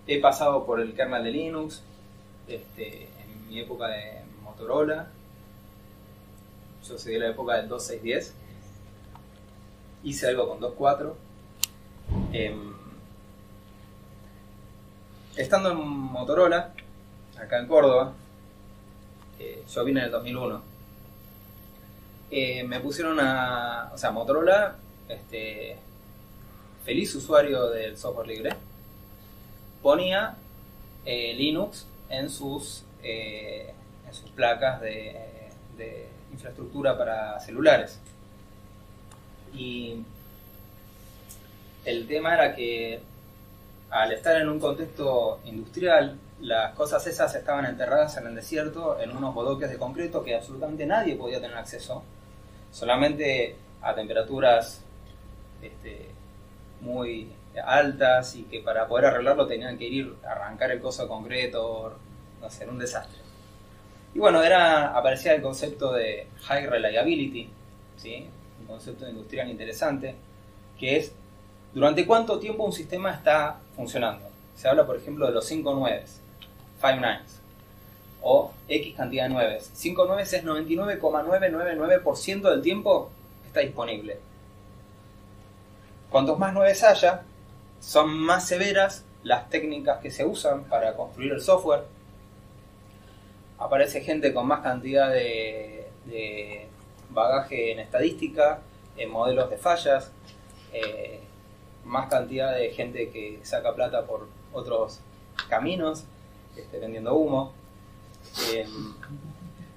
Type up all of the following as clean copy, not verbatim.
he pasado por el kernel de Linux, en mi época de Motorola. Yo soy de la época del 2610. Hice algo con 2.4. Estando en Motorola, acá en Córdoba, yo vine en el 2001, me pusieron a... O sea, Motorola, feliz usuario del software libre, ponía Linux en sus placas de infraestructura para celulares. Y el tema era que al estar en un contexto industrial, las cosas esas estaban enterradas en el desierto, en unos bodoques de concreto que absolutamente nadie podía tener acceso, solamente a temperaturas muy altas, y que para poder arreglarlo tenían que ir a arrancar el coso de concreto, no sé, era un desastre. Y bueno, aparecía el concepto de High Reliability, ¿sí? Un concepto industrial interesante, que es durante cuánto tiempo un sistema está funcionando. Se habla, por ejemplo, de los 5 nueves, 5 nines, o X cantidad de nueves. 5 nueves es 99,999% del tiempo que está disponible. Cuantos más nueves haya, son más severas las técnicas que se usan para construir el software. Aparece gente con más cantidad de bagaje en estadística, en modelos de fallas, más cantidad de gente que saca plata por otros caminos, vendiendo humo.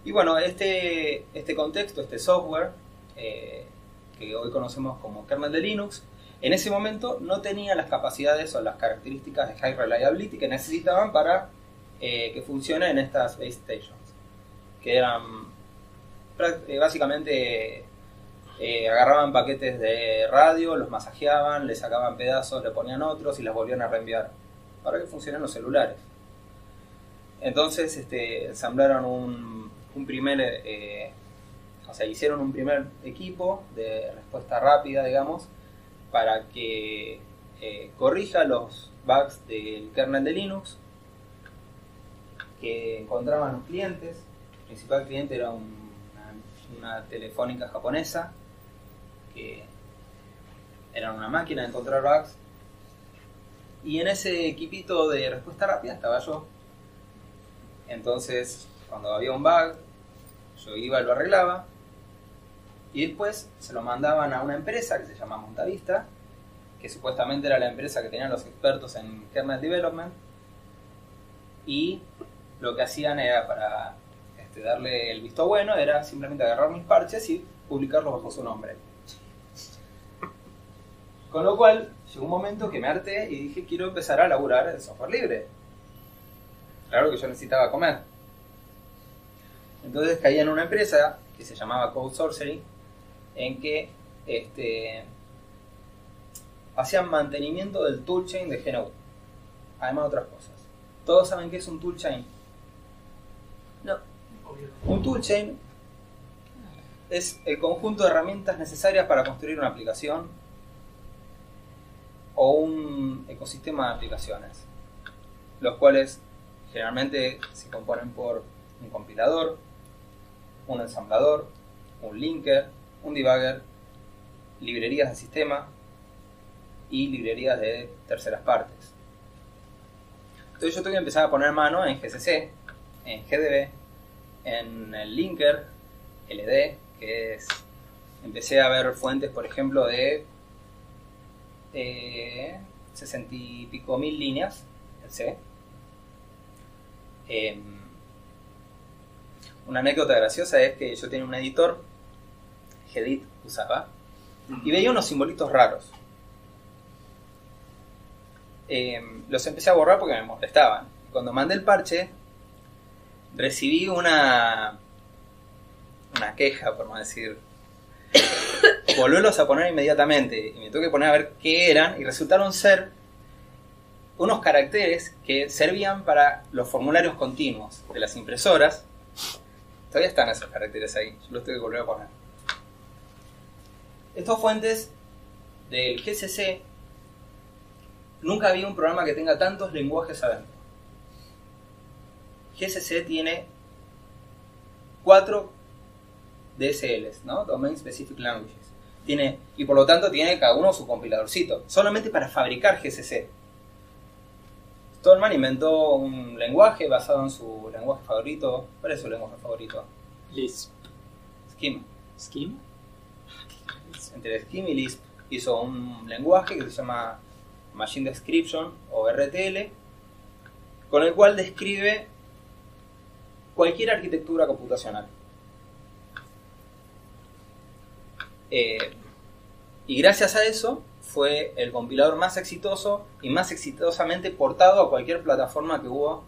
Y bueno, este contexto, este software, que hoy conocemos como kernel de Linux, en ese momento no tenía las capacidades o las características de High Reliability que necesitaban para que funcione en estas base stations, que eran básicamente agarraban paquetes de radio, los masajeaban, le sacaban pedazos, le ponían otros y las volvían a reenviar para que funcionen los celulares. Entonces ensamblaron un primer, hicieron un primer equipo de respuesta rápida, digamos, para que corrija los bugs del kernel de Linux que encontraban los clientes. El principal cliente era una telefónica japonesa, que era una máquina de encontrar bugs, y en ese equipito de respuesta rápida estaba yo. Entonces, cuando había un bug, yo iba y lo arreglaba, y después se lo mandaban a una empresa que se llama Montavista, que supuestamente era la empresa que tenían los expertos en kernel development, y lo que hacían era, para darle el visto bueno, era simplemente agarrar mis parches y publicarlos bajo su nombre. Con lo cual, llegó un momento que me harté y dije, quiero empezar a laburar el software libre. Claro que yo necesitaba comer. Entonces caí en una empresa que se llamaba Code Sorcery, en que hacían mantenimiento del toolchain de GNU, además de otras cosas. ¿Todos saben qué es un toolchain? No. Un toolchain es el conjunto de herramientas necesarias para construir una aplicación o un ecosistema de aplicaciones, los cuales generalmente se componen por un compilador, un ensamblador, un linker, un debugger, librerías de sistema y librerías de terceras partes. Entonces yo tuve que empezar a poner mano en GCC, en GDB, en el linker, LD, que es... Empecé a ver fuentes, por ejemplo, de 60 y pico mil líneas en C. Una anécdota graciosa es que yo tenía un editor, Gedit usaba, y veía unos simbolitos raros. Los empecé a borrar porque me molestaban. Cuando mandé el parche, recibí una queja, por no decir. Volverlos a poner inmediatamente, y me tuve que poner a ver qué eran, y resultaron ser unos caracteres que servían para los formularios continuos de las impresoras. Todavía están esos caracteres ahí, yo los tengo que volver a poner. Estas fuentes del GCC nunca había un programa que tenga tantos lenguajes adentro. GCC tiene 4 DSLs, ¿no? Domain Specific Languages. Y por lo tanto tiene cada uno su compiladorcito, solamente para fabricar GCC. Stallman inventó un lenguaje basado en su lenguaje favorito. ¿Cuál es su lenguaje favorito? Lisp. Scheme. ¿Scheme? Entre Scheme y Lisp hizo un lenguaje que se llama Machine Description o RTL, con el cual describe cualquier arquitectura computacional. Y gracias a eso fue el compilador más exitoso y más exitosamente portado a cualquier plataforma que hubo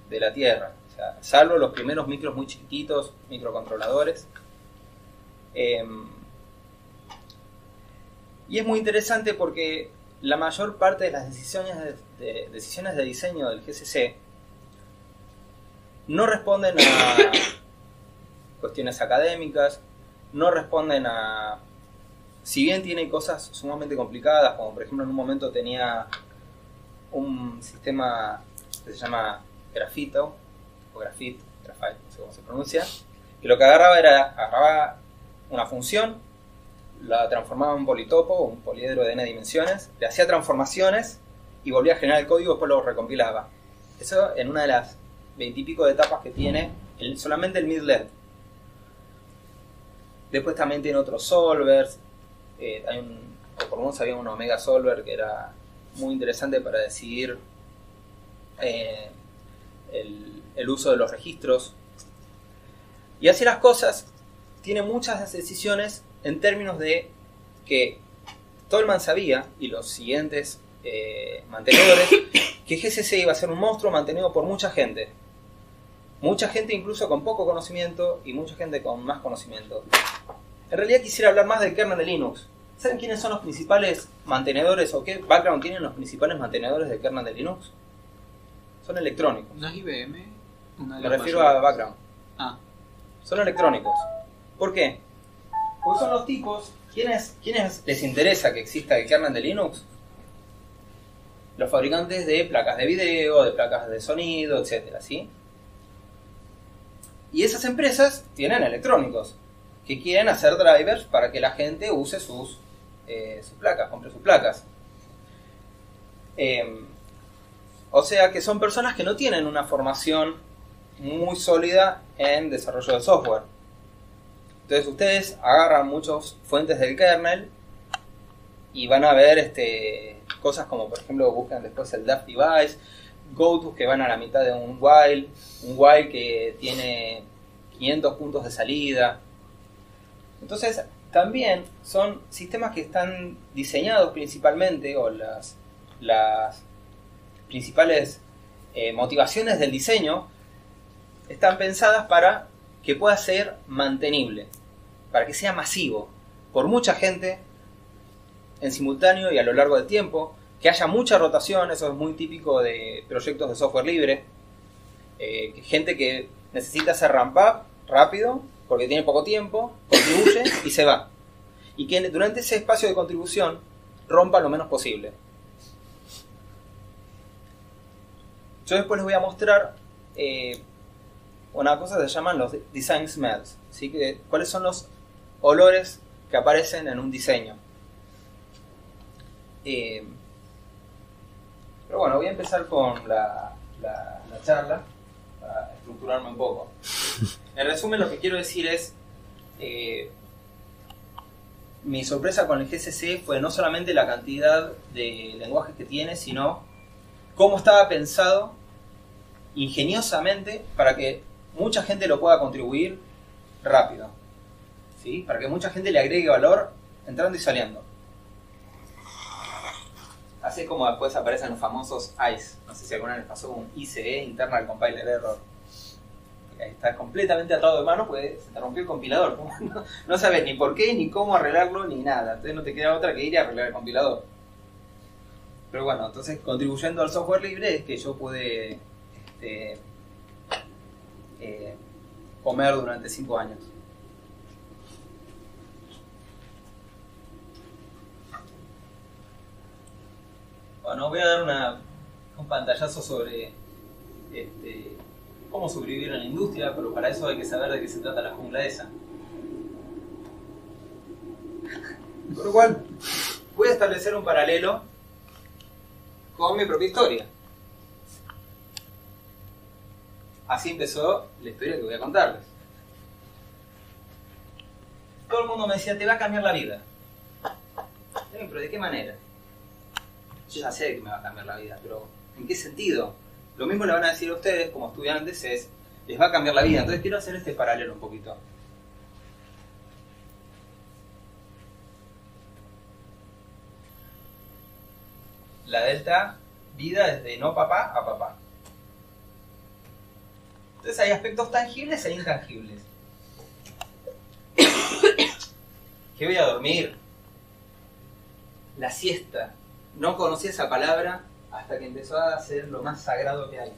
de la Tierra. O sea, salvo los primeros micros muy chiquitos, microcontroladores. Y es muy interesante porque la mayor parte de las decisiones de diseño del GCC no responden a cuestiones académicas, no responden a... Si bien tiene cosas sumamente complicadas, como por ejemplo en un momento tenía un sistema que se llama Graphite, no sé cómo se pronuncia, que lo que agarraba una función, la transformaba en un politopo, un poliedro de n dimensiones, le hacía transformaciones y volvía a generar el código y después lo recompilaba. Eso en una de las 20 y pico de etapas que tiene solamente el mid-led. Después también tiene otros solvers. O por lo menos había un Omega Solver que era muy interesante para decidir el uso de los registros. Y así las cosas, tiene muchas decisiones en términos de que Stallman sabía, y los siguientes mantenedores, que GCC iba a ser un monstruo mantenido por mucha gente. Mucha gente incluso con poco conocimiento y mucha gente con más conocimiento. En realidad quisiera hablar más del kernel de Linux. ¿Saben quiénes son los principales mantenedores o qué background tienen los principales mantenedores del kernel de Linux? Son electrónicos. ¿No es IBM? Me refiero a background. Son electrónicos. ¿Por qué? Porque son los tipos... ¿Quiénes les interesa que exista el kernel de Linux? Los fabricantes de placas de video, de placas de sonido, etcétera, ¿sí? Y esas empresas tienen electrónicos que quieren hacer drivers para que la gente use sus placas, compre sus placas. O sea que son personas que no tienen una formación muy sólida en desarrollo de software. Entonces ustedes agarran muchas fuentes del kernel y van a ver cosas como, por ejemplo, buscan después el Daft Device, GoTos que van a la mitad de un while que tiene 500 puntos de salida. Entonces también son sistemas que están diseñados principalmente, o las principales motivaciones del diseño están pensadas para que pueda ser mantenible, para que sea masivo por mucha gente en simultáneo y a lo largo del tiempo, que haya mucha rotación. Eso es muy típico de proyectos de software libre, gente que necesita hacer ramp up rápido porque tiene poco tiempo, contribuye y se va, y que durante ese espacio de contribución rompa lo menos posible. Yo después les voy a mostrar una cosa que se llaman los design smells, ¿sí? ¿Cuáles son los olores que aparecen en un diseño? Pero bueno, voy a empezar con la charla para estructurarme un poco. En resumen, lo que quiero decir es mi sorpresa con el GCC fue no solamente la cantidad de lenguajes que tiene, sino cómo estaba pensado ingeniosamente para que mucha gente lo pueda contribuir rápido, ¿sí? Para que mucha gente le agregue valor entrando y saliendo. Así es como después aparecen los famosos ICE. No sé si alguna vez les pasó un ICE, Internal Compiler Error. Ahí está completamente atado de mano, pues se te rompió el compilador. No sabes ni por qué, ni cómo arreglarlo, ni nada. Entonces no te queda otra que ir a arreglar el compilador. Pero bueno, entonces contribuyendo al software libre es que yo pude comer durante 5 años. Bueno, voy a dar un pantallazo sobre cómo sobrevivir en la industria, pero para eso hay que saber de qué se trata la jungla esa. Por lo cual, voy a establecer un paralelo con mi propia historia. Así empezó la historia que voy a contarles. Todo el mundo me decía, te va a cambiar la vida. Pero ¿de qué manera? Yo ya sé que me va a cambiar la vida, pero ¿en qué sentido? Lo mismo le van a decir a ustedes como estudiantes, les va a cambiar la vida. Entonces quiero hacer este paralelo un poquito. La delta vida es de no papá a papá. Entonces hay aspectos tangibles e intangibles. ¿Qué voy a dormir? La siesta. No conocí esa palabra hasta que empezó a ser lo más sagrado que hay.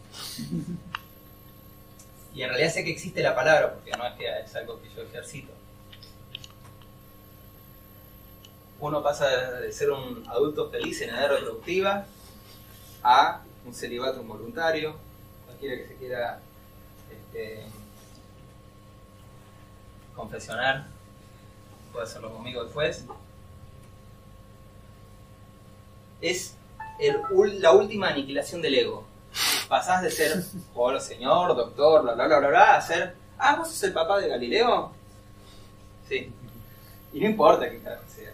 Y en realidad sé que existe la palabra, porque no es que es algo que yo ejercito. Uno pasa de ser un adulto feliz en edad reproductiva a un celibato involuntario. Cualquiera que se quiera confesionar puede hacerlo conmigo después. Es la última aniquilación del ego. Pasás de ser, hola señor, doctor, bla bla bla bla bla, a ser, ¿vos sos el papá de Galileo? Sí. Y no importa qué carajo sea.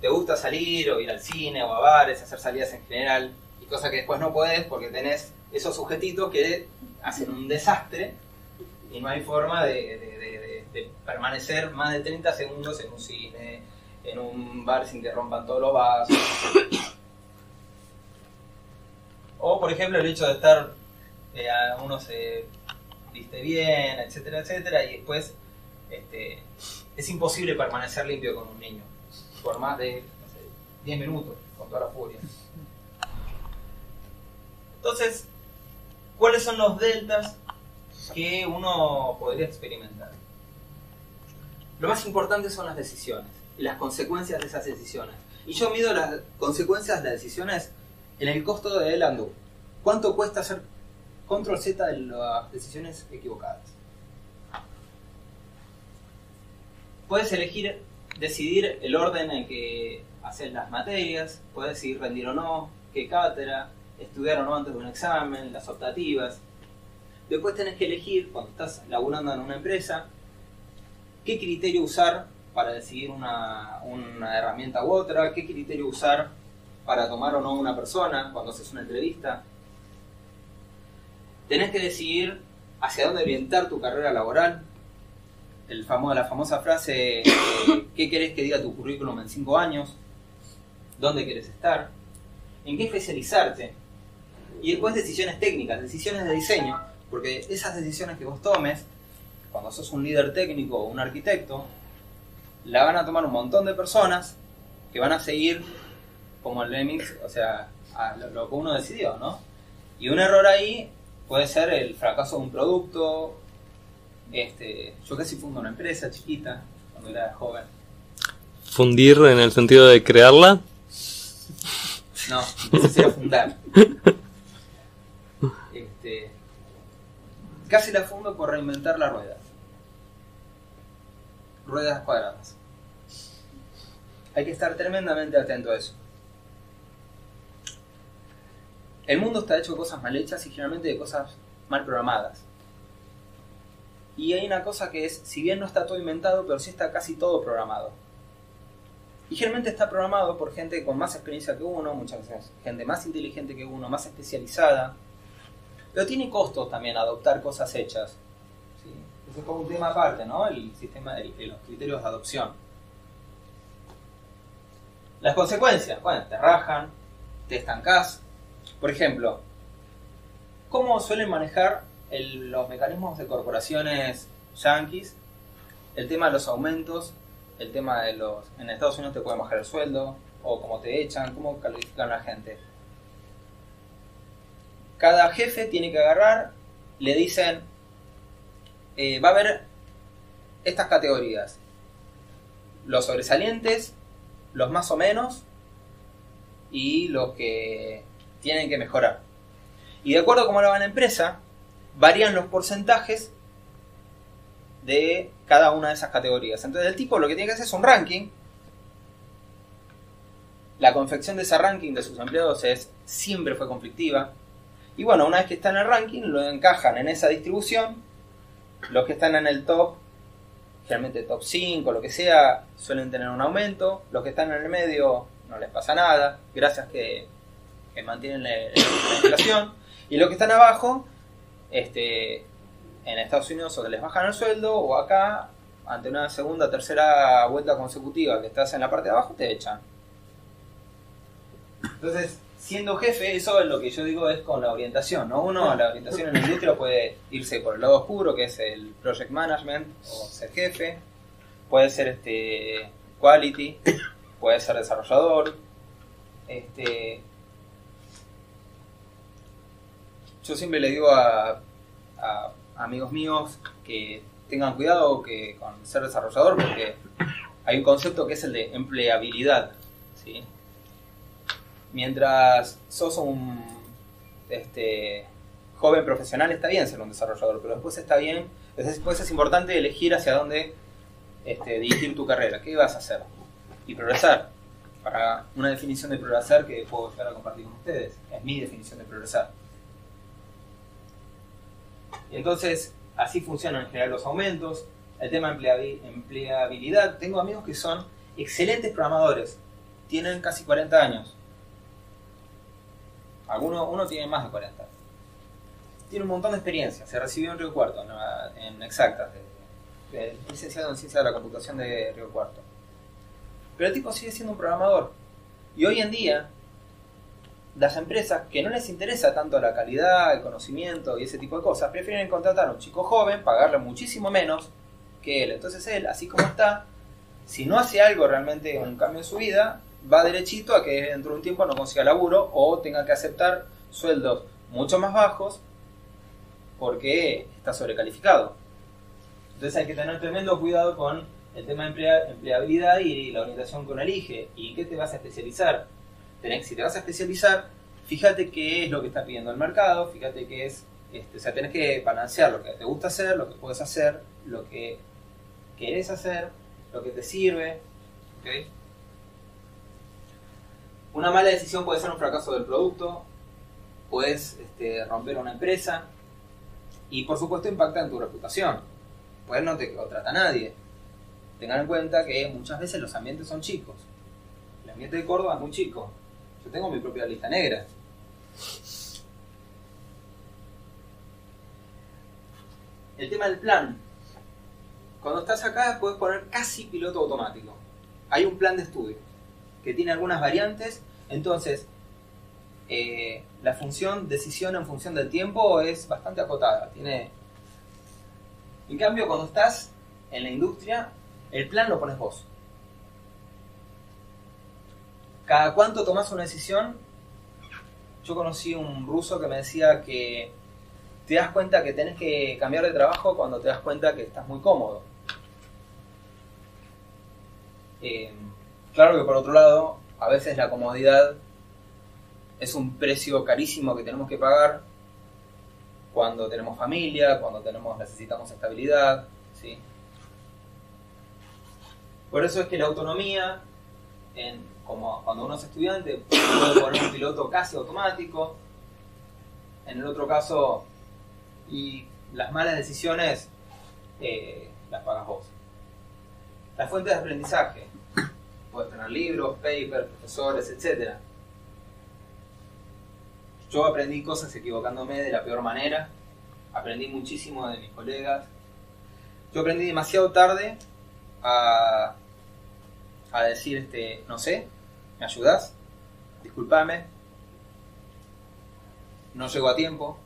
Te gusta salir o ir al cine o a bares, hacer salidas en general, y cosa que después no podés porque tenés esos sujetitos que hacen un desastre y no hay forma de permanecer más de 30 segundos en un cine, en un bar sin que rompan todos los vasos. O por ejemplo el hecho de estar, uno se viste bien, etcétera, etcétera, y después es imposible permanecer limpio con un niño por más de, no sé, 10 minutos, con toda la furia. Entonces, ¿cuáles son los deltas que uno podría experimentar? Lo más importante son las decisiones y las consecuencias de esas decisiones. Y yo mido las consecuencias de las decisiones en el costo del undo. ¿Cuánto cuesta hacer control Z de las decisiones equivocadas? Puedes decidir el orden en que haces las materias, puedes decidir rendir o no, qué cátedra, estudiar o no antes de un examen, las optativas. Después tenés que elegir, cuando estás laburando en una empresa, qué criterio usar para decidir una herramienta u otra, qué criterio usar para tomar o no una persona cuando haces una entrevista. Tenés que decidir hacia dónde orientar tu carrera laboral. La famosa frase, ¿qué querés que diga tu currículum en 5 años? ¿Dónde querés estar? ¿En qué especializarte? Y después decisiones técnicas, decisiones de diseño, porque esas decisiones que vos tomes, cuando sos un líder técnico o un arquitecto, la van a tomar un montón de personas que van a seguir como el Lemmings, o sea, a lo que uno decidió, ¿no? Y un error ahí puede ser el fracaso de un producto. Yo casi fundo una empresa chiquita cuando era joven. ¿Fundir en el sentido de crearla? No, empecé a fundar. Casi la fundo por reinventar la rueda. Ruedas cuadradas. Hay que estar tremendamente atento a eso. El mundo está hecho de cosas mal hechas y generalmente de cosas mal programadas. Y hay una cosa que es, si bien no está todo inventado, pero sí está casi todo programado. Y generalmente está programado por gente con más experiencia que uno, muchas veces gente más inteligente que uno, más especializada. Pero tiene costos también adoptar cosas hechas. ¿Sí? Eso es como un tema aparte, ¿no? El sistema de los criterios de adopción. Las consecuencias, bueno, te rajan, te estancás. Por ejemplo, ¿cómo suelen manejar los mecanismos de corporaciones yanquis? El tema de los aumentos, el tema de los... En Estados Unidos te pueden bajar el sueldo, o cómo te echan, cómo califican a la gente. Cada jefe tiene que agarrar, le dicen, va a haber estas categorías. los sobresalientes, los más o menos y los que tienen que mejorar. Y de acuerdo a cómo lo va la empresa, varían los porcentajes de cada una de esas categorías. Entonces el tipo lo que tiene que hacer es un ranking. La confección de ese ranking de sus empleados siempre fue conflictiva. Y bueno, una vez que está en el ranking, lo encajan en esa distribución. Los que están en el top, generalmente top 5, lo que sea, suelen tener un aumento. Los que están en el medio no les pasa nada, gracias que mantienen la inflación. Y los que están abajo, en Estados Unidos o les bajan el sueldo, o acá, ante una segunda o tercera vuelta consecutiva que estás en la parte de abajo, te echan. Entonces, siendo jefe, eso es lo que yo digo es con la orientación, ¿no? Uno, la orientación en la industria puede irse por el lado oscuro, que es el project management, o ser jefe. Puede ser quality, puede ser desarrollador. Yo siempre le digo a amigos míos que tengan cuidado con ser desarrollador, porque hay un concepto que es el de empleabilidad, ¿sí? Mientras sos un joven profesional, está bien ser un desarrollador, pero después después es importante elegir hacia dónde dirigir tu carrera, qué vas a hacer y progresar. Para una definición de progresar que puedo llegar a compartir con ustedes, es mi definición de progresar. Y entonces, así funcionan en general los aumentos. El tema de empleabilidad. Tengo amigos que son excelentes programadores, tienen casi 40 años. Uno tiene más de 40. Tiene un montón de experiencia. Se recibió en Río Cuarto, en Exactas, licenciado en Ciencia de la Computación de Río Cuarto. Pero el tipo sigue siendo un programador. Y hoy en día, las empresas que no les interesa tanto la calidad, el conocimiento y ese tipo de cosas, prefieren contratar a un chico joven, pagarle muchísimo menos que él. Entonces él, así como está, si no hace algo realmente, un cambio en su vida, va derechito a que dentro de un tiempo no consiga laburo o tenga que aceptar sueldos mucho más bajos porque está sobrecalificado. Entonces hay que tener tremendo cuidado con el tema de empleabilidad y la orientación que uno elige. ¿Y en qué te vas a especializar? Si te vas a especializar, fíjate qué es lo que está pidiendo el mercado, fíjate qué es, o sea, tenés que balancear lo que te gusta hacer, lo que puedes hacer, lo que querés hacer, lo que te sirve, ¿okay? Una mala decisión puede ser un fracaso del producto, puedes romper una empresa y por supuesto impacta en tu reputación, pues no te contrata nadie. Tengan en cuenta que muchas veces los ambientes son chicos. El ambiente de Córdoba es muy chico. Yo tengo mi propia lista negra. El tema del plan. Cuando estás acá puedes poner casi piloto automático. Hay un plan de estudio que tiene algunas variantes. Entonces, la función decisión en función del tiempo es bastante acotada. En cambio, cuando estás en la industria, el plan lo pones vos. ¿Cada cuánto tomás una decisión? Yo conocí un ruso que me decía que te das cuenta que tenés que cambiar de trabajo cuando te das cuenta que estás muy cómodo. Claro que por otro lado, a veces la comodidad es un precio carísimo que tenemos que pagar cuando tenemos familia, cuando necesitamos estabilidad, ¿sí? Por eso es que la autonomía, como cuando uno es estudiante, puede poner un piloto casi automático. En el otro caso, y las malas decisiones las pagas vos. Las fuentes de aprendizaje. Puedes tener libros, papers, profesores, etc. Yo aprendí cosas equivocándome de la peor manera. Aprendí muchísimo de mis colegas. Yo aprendí demasiado tarde a decir, no sé, ¿me ayudás? Disculpame. No llego a tiempo.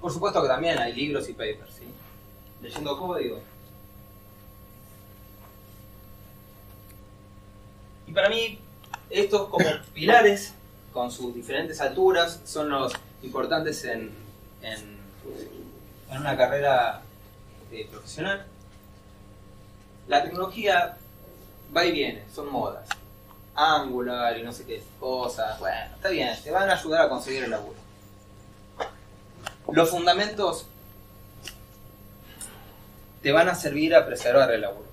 Por supuesto que también hay libros y papers, ¿sí? Leyendo código. Y para mí, estos como pilares, con sus diferentes alturas, son los importantes en una carrera profesional. La tecnología va y viene, son modas. Angular y no sé qué cosas, bueno, está bien, te van a ayudar a conseguir el laburo. Los fundamentos te van a servir a preservar el laburo.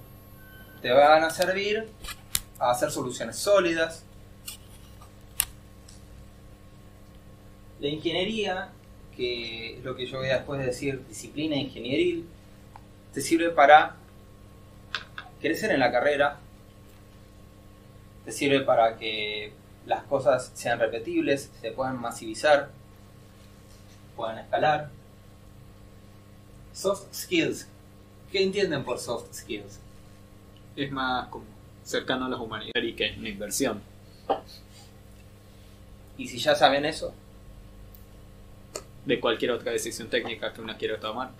Te van a servir a hacer soluciones sólidas. La ingeniería, que es lo que yo voy a después decir disciplina ingenieril, te sirve para crecer en la carrera, te sirve para que las cosas sean repetibles, se puedan masivizar, puedan escalar. Soft skills. ¿Qué entienden por soft skills? Es más como cercano a las humanidades y que es una inversión. Y si ya saben eso, De cualquier otra decisión técnica que uno quiera tomar,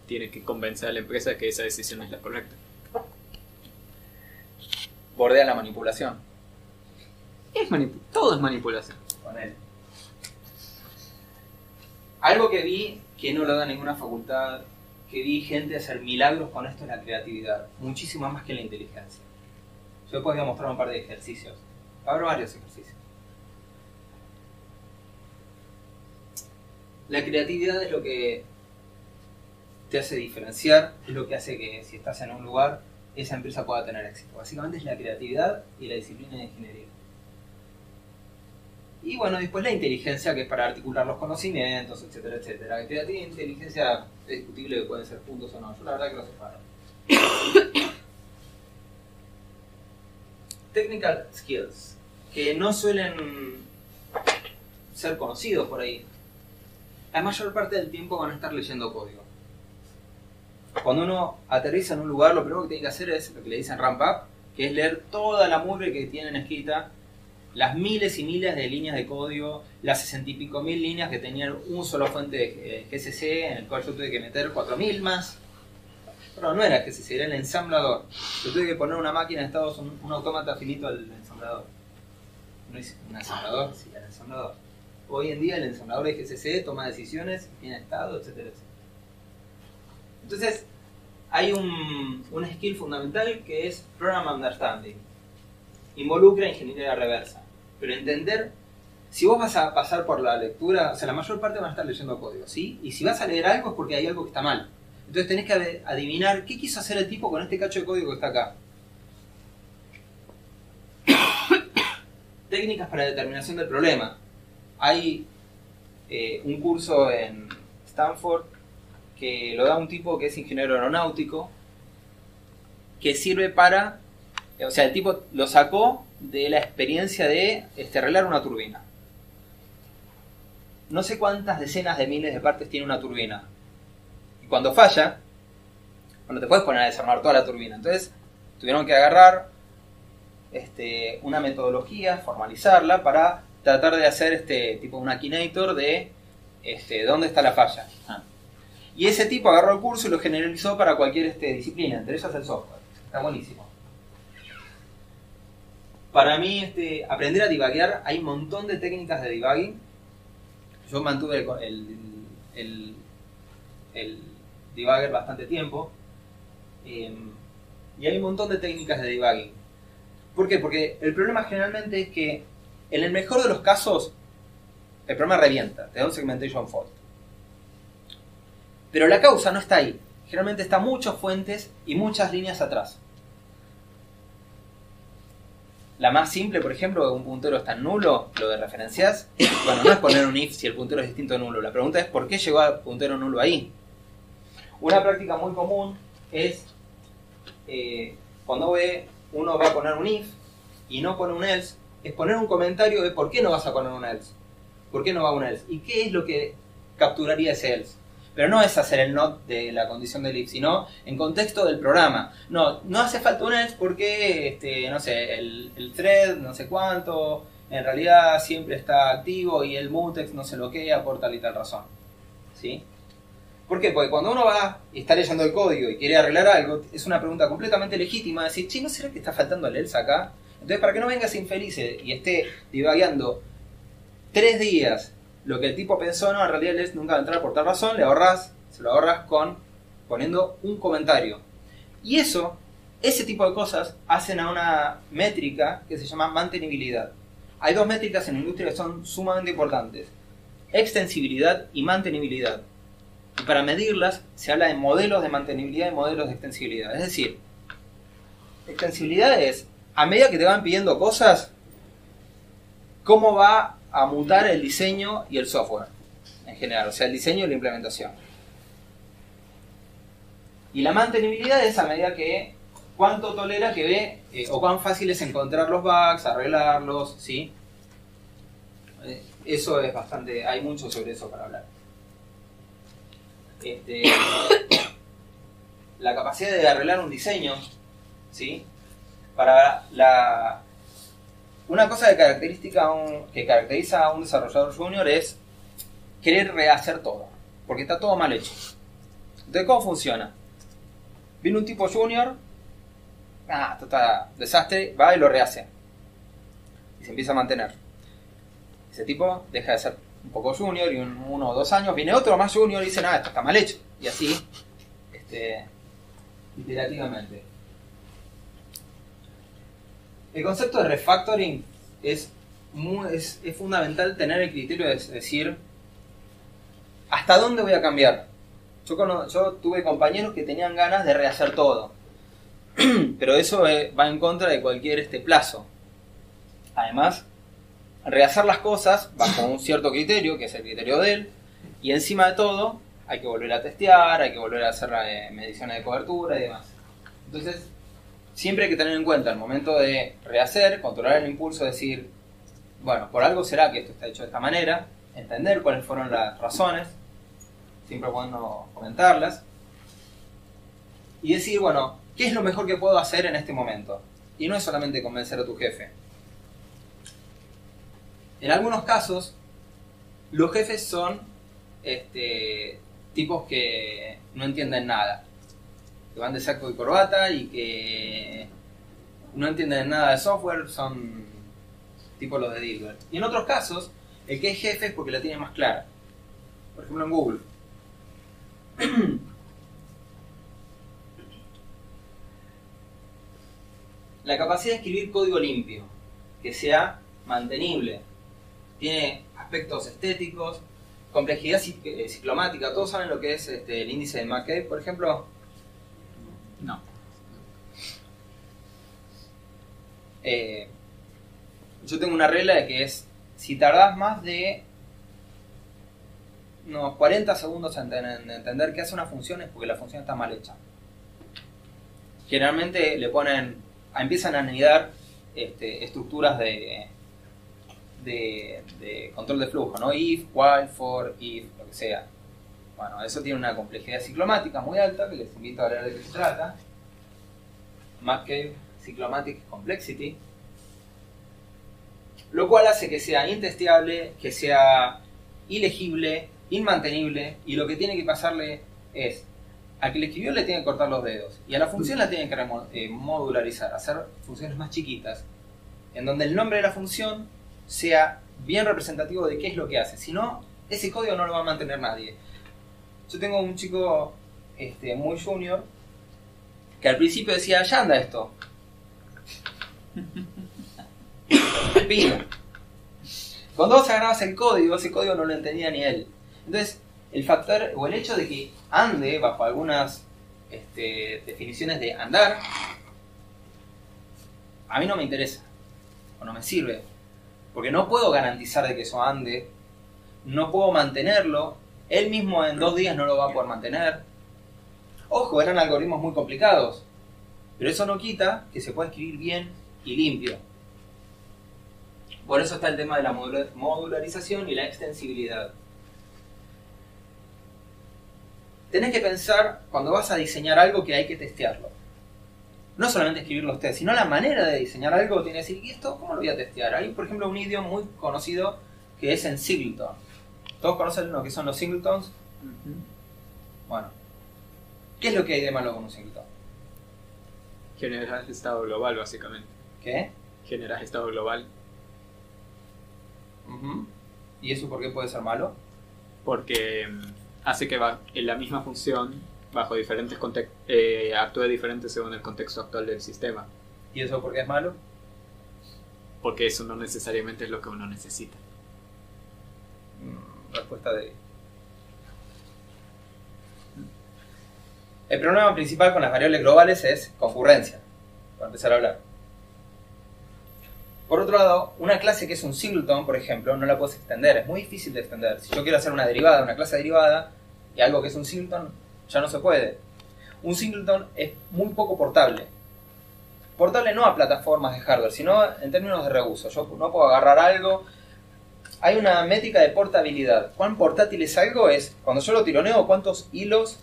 tiene que convencer a la empresa de que esa decisión es la correcta. bordea la manipulación. Todo es manipulación. Con él. Algo que vi que no lo da ninguna facultad, que vi gente hacer milagros con esto, es la creatividad. Muchísimo más que la inteligencia. Yo después voy a mostrar un par de ejercicios. Habrá varios ejercicios. La creatividad es lo que te hace diferenciar, es lo que hace que si estás en un lugar, esa empresa pueda tener éxito. Básicamente es la creatividad y la disciplina de ingeniería. Y bueno, después la inteligencia, que es para articular los conocimientos, etcétera, etcétera. La creatividad e inteligencia es discutible que pueden ser juntos o no. Yo la verdad que los separo. Technical skills, que no suelen ser conocidos por ahí. La mayor parte del tiempo van a estar leyendo código. Cuando uno aterriza en un lugar, lo primero que tiene que hacer es lo que le dicen ramp up, que es leer toda la mugre que tienen escrita, las miles y miles de líneas de código, las 60 y pico mil líneas que tenían un solo fuente de GCC, en el cual yo tuve que meter 4000 más. Pero no era GCC, era el ensamblador. Yo tuve que poner una máquina en Estados Unidos, un autómata finito al ensamblador. No es un ensamblador, sí, el ensamblador. Hoy en día el ensamblador de GCC toma decisiones, tiene estado, etcétera, etcétera. Entonces, hay un skill fundamental que es Program Understanding. Involucra ingeniería reversa. Pero entender, si vos vas a pasar por la lectura, o sea, la mayor parte van a estar leyendo código, ¿sí? Y si vas a leer algo es porque hay algo que está mal. Entonces tenés que adivinar qué quiso hacer el tipo con este cacho de código que está acá. Técnicas para determinación del problema. Hay un curso en Stanford que lo da un tipo que es ingeniero aeronáutico, que sirve para... O sea, el tipo lo sacó de la experiencia de arreglar una turbina. No sé cuántas decenas de miles de partes tiene una turbina. Y cuando falla, bueno, te puedes poner a desarmar toda la turbina. Entonces, tuvieron que agarrar una metodología, formalizarla, para tratar de hacer tipo un Akinator de dónde está la falla. Y ese tipo agarró el curso y lo generalizó para cualquier disciplina, entre ellas el software. Está buenísimo. Para mí, aprender a debuguear, hay un montón de técnicas de debugging. Yo mantuve el debugger bastante tiempo. Y hay un montón de técnicas de debugging. ¿Por qué? Porque el problema generalmente es que, en el mejor de los casos, el programa revienta, te da un segmentation fault. Pero la causa no está ahí. Generalmente está muchas fuentes y muchas líneas atrás. La más simple, por ejemplo, que un puntero está en nulo, lo de referencias. Bueno, no es poner un if si el puntero es distinto a nulo. La pregunta es ¿por qué llegó al puntero nulo ahí? Una práctica muy común es cuando uno va a poner un if y no pone un else, es poner un comentario de por qué no vas a poner un else. ¿Por qué no va un else? ¿Y qué es lo que capturaría ese else? Pero no es hacer el not de la condición del if, sino en contexto del programa. No hace falta un else porque, no sé, el thread, no sé cuánto, en realidad siempre está activo y el mutex no se bloquea por tal y tal razón. ¿Sí? ¿Por qué? Porque cuando uno va y está leyendo el código y quiere arreglar algo, es una pregunta completamente legítima, decir, che, ¿no será que está faltando el else acá? Entonces, para que no vengas infeliz y esté divagueando 3 días lo que el tipo pensó, no, en realidad el else nunca va a entrar por tal razón, se lo ahorras poniendo un comentario. Y eso ese tipo de cosas hacen a una métrica que se llama mantenibilidad. Hay dos métricas en la industria que son sumamente importantes: extensibilidad y mantenibilidad. Y para medirlas se habla de modelos de mantenibilidad y modelos de extensibilidad. Es decir, extensibilidad es, a medida que te van pidiendo cosas, cómo va a mutar el diseño y el software en general, o sea, el diseño y la implementación. Y la mantenibilidad es a medida que cuánto tolera que ve o cuán fácil es encontrar los bugs, arreglarlos, ¿sí? Eso es bastante, hay mucho sobre eso para hablar. La capacidad de arreglar un diseño, ¿sí? Una cosa que caracteriza a un desarrollador junior es querer rehacer todo, porque está todo mal hecho. Entonces, ¿cómo funciona? Viene un tipo junior, esto está desastre, va y lo rehace. Y se empieza a mantener. Ese tipo deja de ser un poco junior y 1 o 2 años viene otro más junior y dice, esto está mal hecho. Y así, iterativamente. El concepto de refactoring es fundamental tener el criterio de decir ¿hasta dónde voy a cambiar? Yo tuve compañeros que tenían ganas de rehacer todo, pero eso va en contra de cualquier plazo. Además, rehacer las cosas bajo un cierto criterio, que es el criterio de él, y encima de todo hay que volver a testear, hay que volver a hacer mediciones de cobertura y demás. Entonces, siempre hay que tener en cuenta el momento de rehacer, controlar el impulso, decir, bueno, por algo será que esto está hecho de esta manera, entender cuáles fueron las razones, siempre es bueno comentarlas, y decir, bueno, ¿qué es lo mejor que puedo hacer en este momento? Y no es solamente convencer a tu jefe. En algunos casos, los jefes son tipos que no entienden nada, que van de saco y corbata y que no entienden nada de software, son tipos los de Dilbert. Y en otros casos, el que es jefe es porque la tiene más clara. Por ejemplo, en Google. La capacidad de escribir código limpio, que sea mantenible, tiene aspectos estéticos, complejidad ciclomática. ¿Todos saben lo que es el índice de McCabe, por ejemplo? No. Yo tengo una regla de que es, si tardás más de unos 40 segundos en entender qué hace una función, es porque la función está mal hecha. Generalmente empiezan a anidar estructuras de control de flujo, ¿no? If, while, for, if, lo que sea. Bueno, eso tiene una complejidad ciclomática muy alta, que les invito a leer de qué se trata. McCabe Cyclomatic Complexity. Lo cual hace que sea intesteable, que sea ilegible, inmantenible, y lo que tiene que pasarle es, al que le escribió le tiene que cortar los dedos, y a la función la tiene que modularizar, hacer funciones más chiquitas, en donde el nombre de la función sea bien representativo de qué es lo que hace. Si no, ese código no lo va a mantener nadie. Yo tengo un chico muy junior que al principio decía, ya anda esto. Pino. Cuando vos agarrabas el código, ese código no lo entendía ni él. Entonces, el factor o el hecho de que ande bajo algunas definiciones de andar, a mí no me interesa o no me sirve, porque no puedo garantizar de que eso ande, no puedo mantenerlo, él mismo en 2 días no lo va a poder mantener. Ojo, eran algoritmos muy complicados, pero eso no quita que se pueda escribir bien y limpio. Por eso está el tema de la modularización y la extensibilidad. Tenés que pensar, cuando vas a diseñar algo, que hay que testearlo. No solamente escribir los tests, sino la manera de diseñar algo. Tiene que decir, ¿y esto cómo lo voy a testear? Hay, por ejemplo, un idioma muy conocido que es en Singleton. ¿Todos conocen lo que son los singletons? Uh-huh. Bueno, ¿qué es lo que hay de malo con un singleton? Generas estado global, básicamente. ¿Qué? Generas estado global. Uh-huh. ¿Y eso por qué puede ser malo? Porque hace que en la misma función bajo diferentes actúe diferente según el contexto actual del sistema. ¿Y eso por qué es malo? Porque eso no necesariamente es lo que uno necesita. Respuesta de... El problema principal con las variables globales es concurrencia, para empezar a hablar. Por otro lado, una clase que es un singleton, por ejemplo, no la puedes extender, es muy difícil de extender. Si yo quiero hacer una derivada, una clase derivada, y algo que es un singleton, ya no se puede. Un singleton es muy poco portable. Portable no a plataformas de hardware, sino en términos de reuso. Yo no puedo agarrar algo. Hay una métrica de portabilidad. ¿Cuán portátil es algo? Es cuando yo lo tironeo, cuántos hilos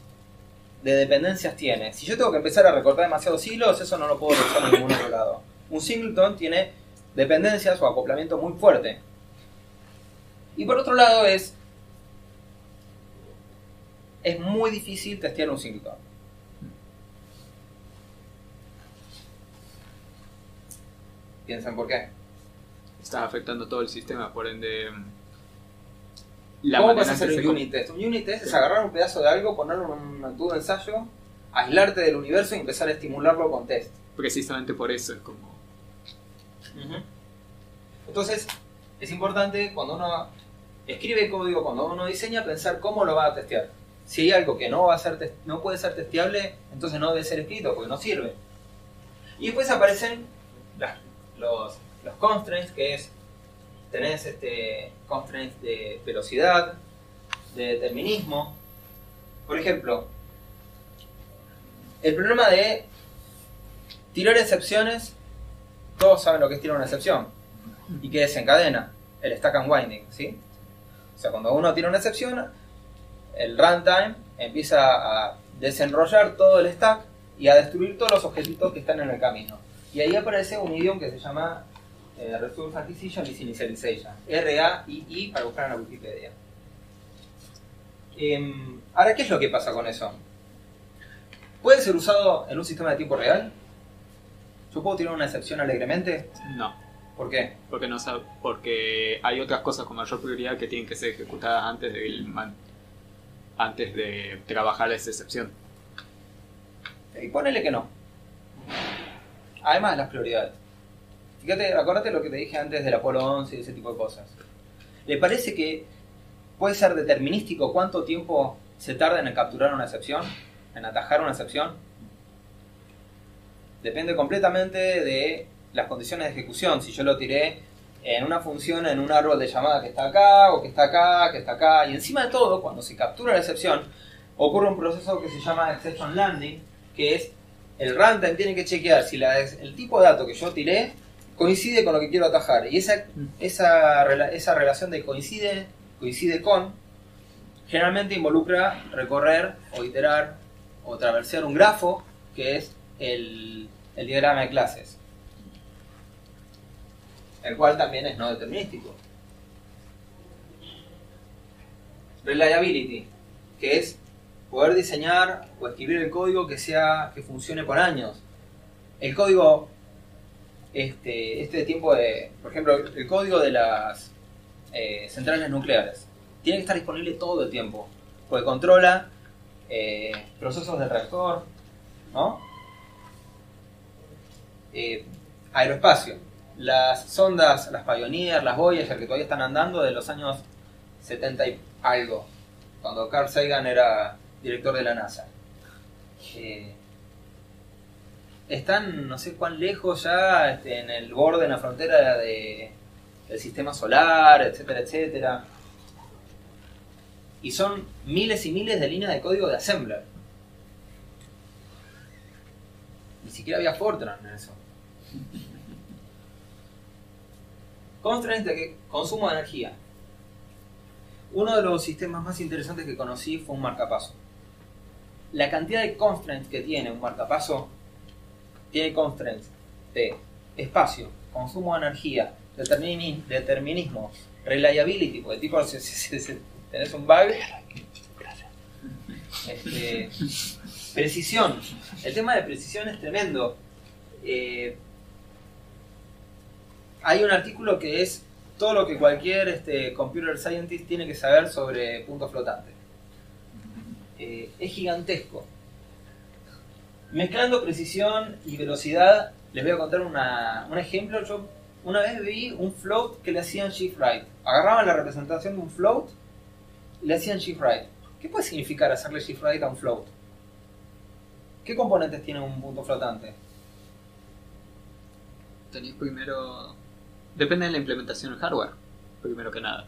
de dependencias tiene. Si yo tengo que empezar a recortar demasiados hilos, eso no lo puedo usar en ningún otro lado. Un singleton tiene dependencias o acoplamiento muy fuerte. Y por otro lado es muy difícil testear un singleton. ¿Piensan por qué? Estás afectando todo el sistema, por ende... ¿Cómo vas a hacer un unit test? Un unit test es agarrar un pedazo de algo, ponerlo en un tubo de ensayo, aislarte del universo y empezar a estimularlo con test. Precisamente por eso es como... Entonces, es importante cuando uno escribe código, cuando uno diseña, pensar cómo lo va a testear. Si hay algo que no puede ser testeable, entonces no debe ser escrito porque no sirve. Y después aparecen los constraints, que es tenés constraints de velocidad, de determinismo. Por ejemplo, el problema de tirar excepciones, todos saben lo que es tirar una excepción y que desencadena el stack unwinding, ¿sí? O sea, cuando uno tira una excepción, el runtime empieza a desenrollar todo el stack y a destruir todos los objetitos que están en el camino. Y ahí aparece un idioma que se llama Resource Acquisition y Initialization, RAII, para buscar en la Wikipedia. Ahora, ¿qué es lo que pasa con eso? ¿Puede ser usado en un sistema de tiempo real? ¿Yo puedo tirar una excepción alegremente? No. ¿Por qué? Porque hay otras cosas con mayor prioridad que tienen que ser ejecutadas antes de trabajar esa excepción. Y ponele que no. Además de las prioridades. Fíjate, acordate lo que te dije antes del Apolo 11 y ese tipo de cosas. ¿Le parece que puede ser determinístico cuánto tiempo se tarda en capturar una excepción? ¿En atajar una excepción? Depende completamente de las condiciones de ejecución. Si yo lo tiré en una función, en un árbol de llamada que está acá, o que está acá, que está acá. Y encima de todo, cuando se captura la excepción, ocurre un proceso que se llama exception landing, que es el runtime tiene que chequear si el tipo de dato que yo tiré coincide con lo que quiero atajar. Y esa relación de coincide con, generalmente involucra recorrer o iterar o traversear un grafo, que es el diagrama de clases, el cual también es no determinístico. Reliability, que es poder diseñar o escribir el código que funcione por años. El código de tiempo de, por ejemplo, el código de las centrales nucleares tiene que estar disponible todo el tiempo, porque controla procesos del reactor, ¿no? Aeroespacio, las sondas, las Pioneer, las Voyager, que todavía están andando, de los años 70 y algo, cuando Carl Sagan era director de la NASA. Están no sé cuán lejos ya, en el borde, en la frontera del sistema solar, etcétera, etcétera. Y son miles y miles de líneas de código de assembler. Ni siquiera había Fortran en eso. Constraints de consumo de energía. Uno de los sistemas más interesantes que conocí fue un marcapaso. La cantidad de constraints que tiene un marcapaso, tiene constraints de espacio, consumo de energía, determinismo, reliability, porque tipo tenés un bug, precisión. El tema de precisión es tremendo. Hay un artículo que es todo lo que cualquier computer scientist tiene que saber sobre puntos flotantes. Es gigantesco. Mezclando precisión y velocidad, les voy a contar un ejemplo. Yo una vez vi un float que le hacían shift right. Agarraban la representación de un float y le hacían shift right. ¿Qué puede significar hacerle shift right a un float? ¿Qué componentes tiene un punto flotante? Tenés primero... Depende de la implementación del hardware, primero que nada.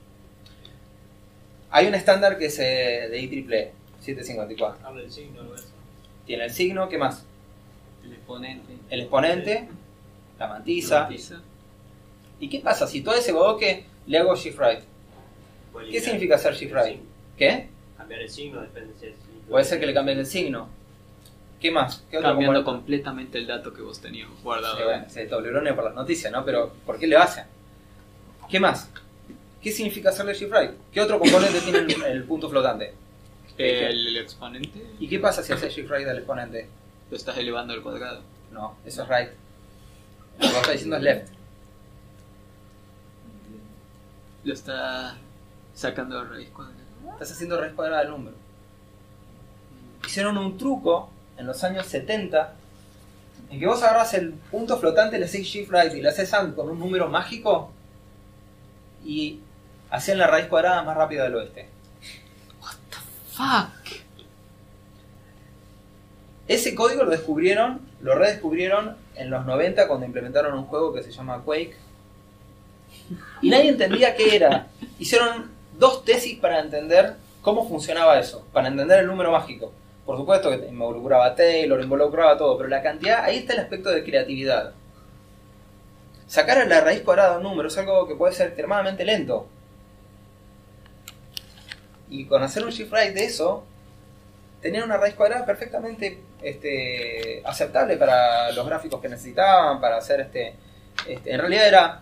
Hay un estándar que es de IEEE 754. Habla del signo, algo de eso. Tiene el signo, ¿qué más? El exponente. El exponente, la mantisa. ¿Y qué pasa si todo ese bodoque le hago shift right? ¿Qué significa hacer shift right? ¿Qué? Cambiar el signo, depende si es... Puede ser que le cambien el signo. ¿Qué más? ¿Qué otro Cambiando componente? completamente el dato que vos tenías guardado. Sí, bueno, se dobleronea por las noticias, ¿no? Pero ¿por qué le hacen? ¿Qué más? ¿Qué significa hacerle shift right? ¿Qué otro componente tiene el punto flotante? El exponente ¿Y qué pasa si haces shift right del exponente? lo estás elevando al cuadrado. No, eso es right. Lo que está diciendo es left. Lo está sacando de raíz cuadrada. Estás haciendo raíz cuadrada del número. Hicieron un truco en los años 70 en que vos agarrás el punto flotante, le haces shift right y le haces AND con un número mágico y hacían la raíz cuadrada más rápida del oeste. Fuck. Ese código lo redescubrieron en los 90 cuando implementaron un juego que se llama Quake. Y nadie entendía qué era. Hicieron 2 tesis para entender cómo funcionaba eso, para entender el número mágico. Por supuesto que involucraba a Taylor, involucraba todo, pero la cantidad, ahí está el aspecto de creatividad. Sacar a la raíz cuadrada de un número es algo que puede ser extremadamente lento. Y con hacer un shift right de eso, tenían una raíz cuadrada perfectamente aceptable para los gráficos que necesitaban, para hacer en realidad era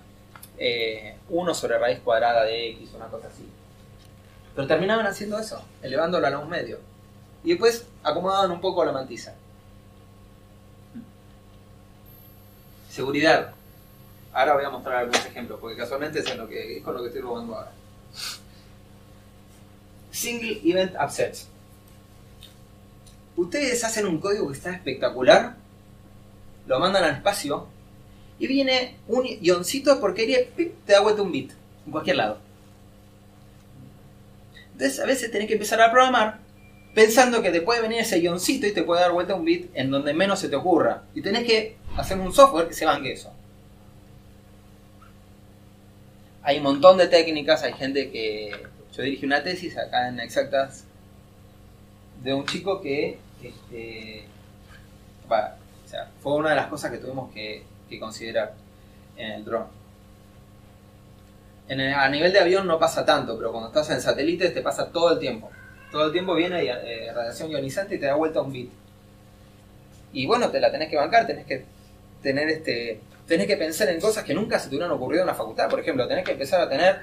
1 sobre raíz cuadrada de x, una cosa así. Pero terminaban haciendo eso, elevándolo a un medio. Y después acomodaban un poco la mantisa. Seguridad. Ahora voy a mostrar algunos ejemplos, porque casualmente es con lo que estoy robando ahora. Single Event Upsets. Ustedes hacen un código que está espectacular, lo mandan al espacio y viene un guioncito de porquería, ¡pip!, te da vuelta un bit en cualquier lado. Entonces a veces tenés que empezar a programar pensando que te puede venir ese guioncito y te puede dar vuelta un bit en donde menos se te ocurra. Y tenés que hacer un software que se banque eso. Hay un montón de técnicas, hay gente que... Yo dirigí una tesis acá en Exactas de un chico que fue una de las cosas que tuvimos que considerar en el dron. A nivel de avión no pasa tanto, pero cuando estás en satélites te pasa todo el tiempo. Todo el tiempo viene radiación ionizante y te da vuelta un bit. Y bueno, te la tenés que bancar, tenés que tener tenés que pensar en cosas que nunca se te hubieran ocurrido en la facultad. Por ejemplo, tenés que empezar a tener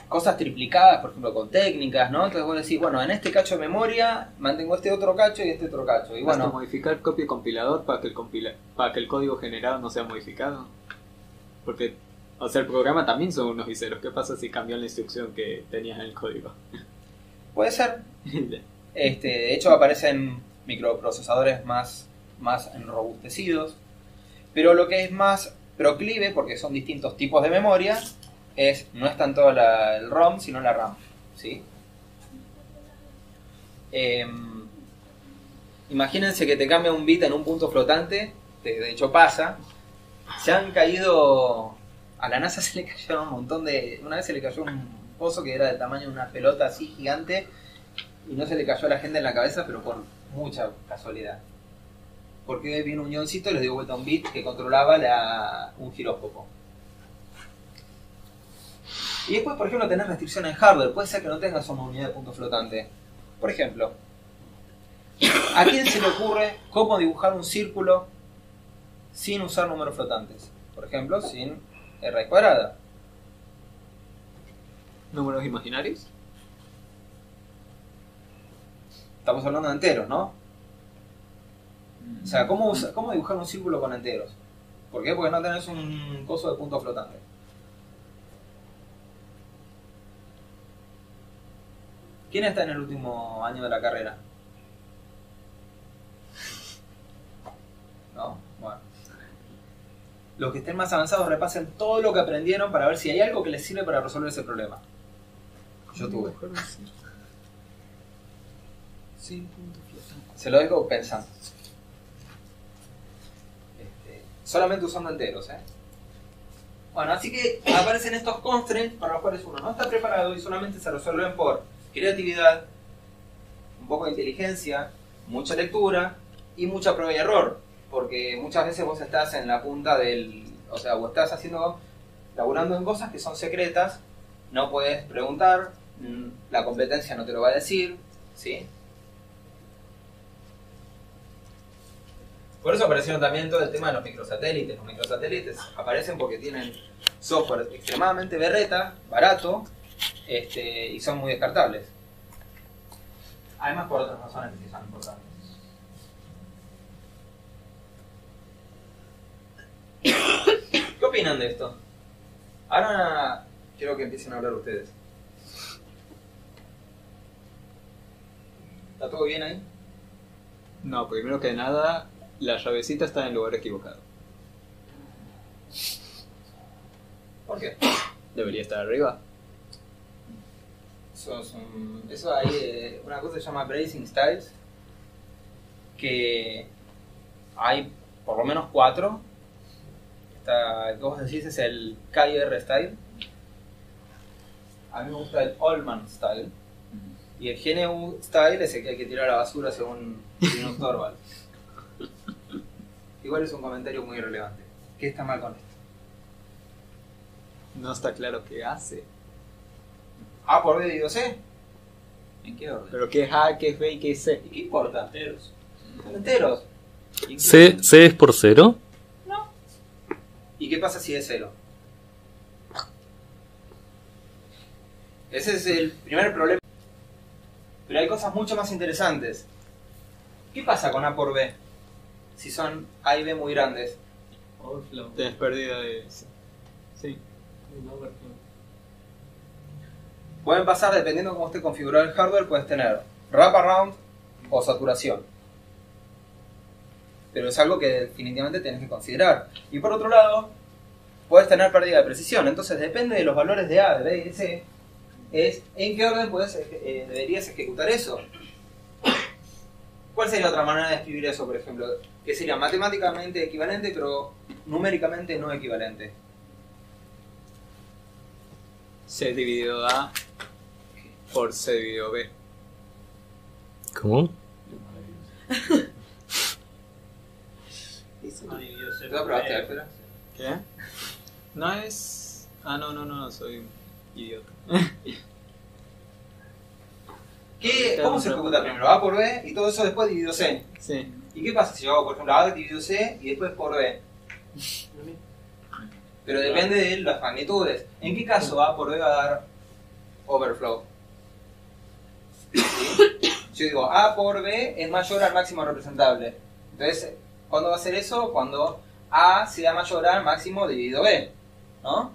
cosas triplicadas, por ejemplo, con técnicas, ¿no? Entonces vos decís, bueno, en este cacho de memoria mantengo este otro cacho y este otro cacho. Y bueno, ¿Basta modificar copia y compilador para que el código generado no sea modificado? Porque, o sea, el programa también son unos viseros. ¿Qué pasa si cambió la instrucción que tenías en el código? puede ser. De hecho aparecen microprocesadores más enrobustecidos. Pero lo que es más proclive, porque son distintos tipos de memoria, no es tanto el ROM, sino la RAM, ¿sí? Imagínense que te cambia un bit en un punto flotante, de hecho pasa. Se han caído... A la NASA se le cayeron un montón de... Una vez se le cayó un pozo que era del tamaño de una pelota así gigante, y no se le cayó a la gente en la cabeza, pero por mucha casualidad. Porque vino un guioncito y les dio vuelta un bit que controlaba un giróscopo. Y después, por ejemplo, tenés restricciones en hardware. Puede ser que no tengas una unidad de punto flotante. Por ejemplo, ¿a quién se le ocurre cómo dibujar un círculo sin usar números flotantes? Por ejemplo, sin raíz cuadrada. ¿Números imaginarios? Estamos hablando de enteros, ¿no? O sea, ¿cómo dibujar un círculo con enteros? ¿Por qué? Porque no tenés un coso de punto flotante. ¿Quién está en el último año de la carrera? los que estén más avanzados repasen todo lo que aprendieron para ver si hay algo que les sirve para resolver ese problema. Yo tuve. Se lo dejo pensando. Solamente usando enteros, ¿eh? Bueno, así que aparecen estos constraints para los cuales uno no está preparado y solamente se resuelven por creatividad, un poco de inteligencia, mucha lectura y mucha prueba y error. Porque muchas veces vos estás en la punta del... O sea, vos estás laburando en cosas que son secretas, no puedes preguntar, la competencia no te lo va a decir, ¿sí? Por eso aparecieron también todo el tema de los microsatélites. Los microsatélites aparecen porque tienen software extremadamente berreta, barato, y son muy descartables. Además por otras razones que sí son importantes. ¿Qué opinan de esto? Ahora quiero que empiecen a hablar ustedes. ¿Está todo bien ahí? No, primero que nada, la llavecita está en el lugar equivocado. ¿Por qué? Debería estar arriba. Eso hay una cosa que se llama Bracing Styles, que hay por lo menos 4. El que vos decís es el KR Style. A mí me gusta el Allman Style. Y el GNU Style es el que hay que tirar a la basura según Linus Torvalds. Igual es un comentario muy irrelevante. ¿Qué está mal con esto? No está claro qué hace. A por B dividido C. ¿En qué orden? Pero qué es A, qué es B y qué es C. ¿Y qué importa? Enteros. Son enteros. C es por 0. ¿Y qué pasa si es 0? Ese es el primer problema. Pero hay cosas mucho más interesantes. ¿Qué pasa con A por B? Si son A y B muy grandes. Overflow. Tienes pérdida de... Sí. Un overflow. Pueden pasar, dependiendo de cómo esté configurado el hardware, puedes tener wraparound o saturación. Pero es algo que definitivamente tenés que considerar. Y por otro lado, puedes tener pérdida de precisión. Entonces depende de los valores de A, de B y de C, es en qué orden deberías ejecutar eso. ¿Cuál sería otra manera de escribir eso, por ejemplo? Que sería matemáticamente equivalente, pero numéricamente no equivalente. C dividido A por C dividido B. ¿Cómo? A dividido C ¿Tú lo probaste, por B. Alfredo? ¿Qué? No es... Ah, no, soy un idiota. ¿Cómo se ejecuta primero? A por B y todo eso después dividido C. Sí. ¿Y qué pasa si yo hago, por ejemplo, A dividido C y después por B? Pero depende de las magnitudes. ¿En qué caso A por B va a dar overflow? ¿Sí? Yo digo, A por B es mayor al máximo representable. Entonces, ¿cuándo va a ser eso? Cuando A sea mayor al máximo dividido B, ¿no?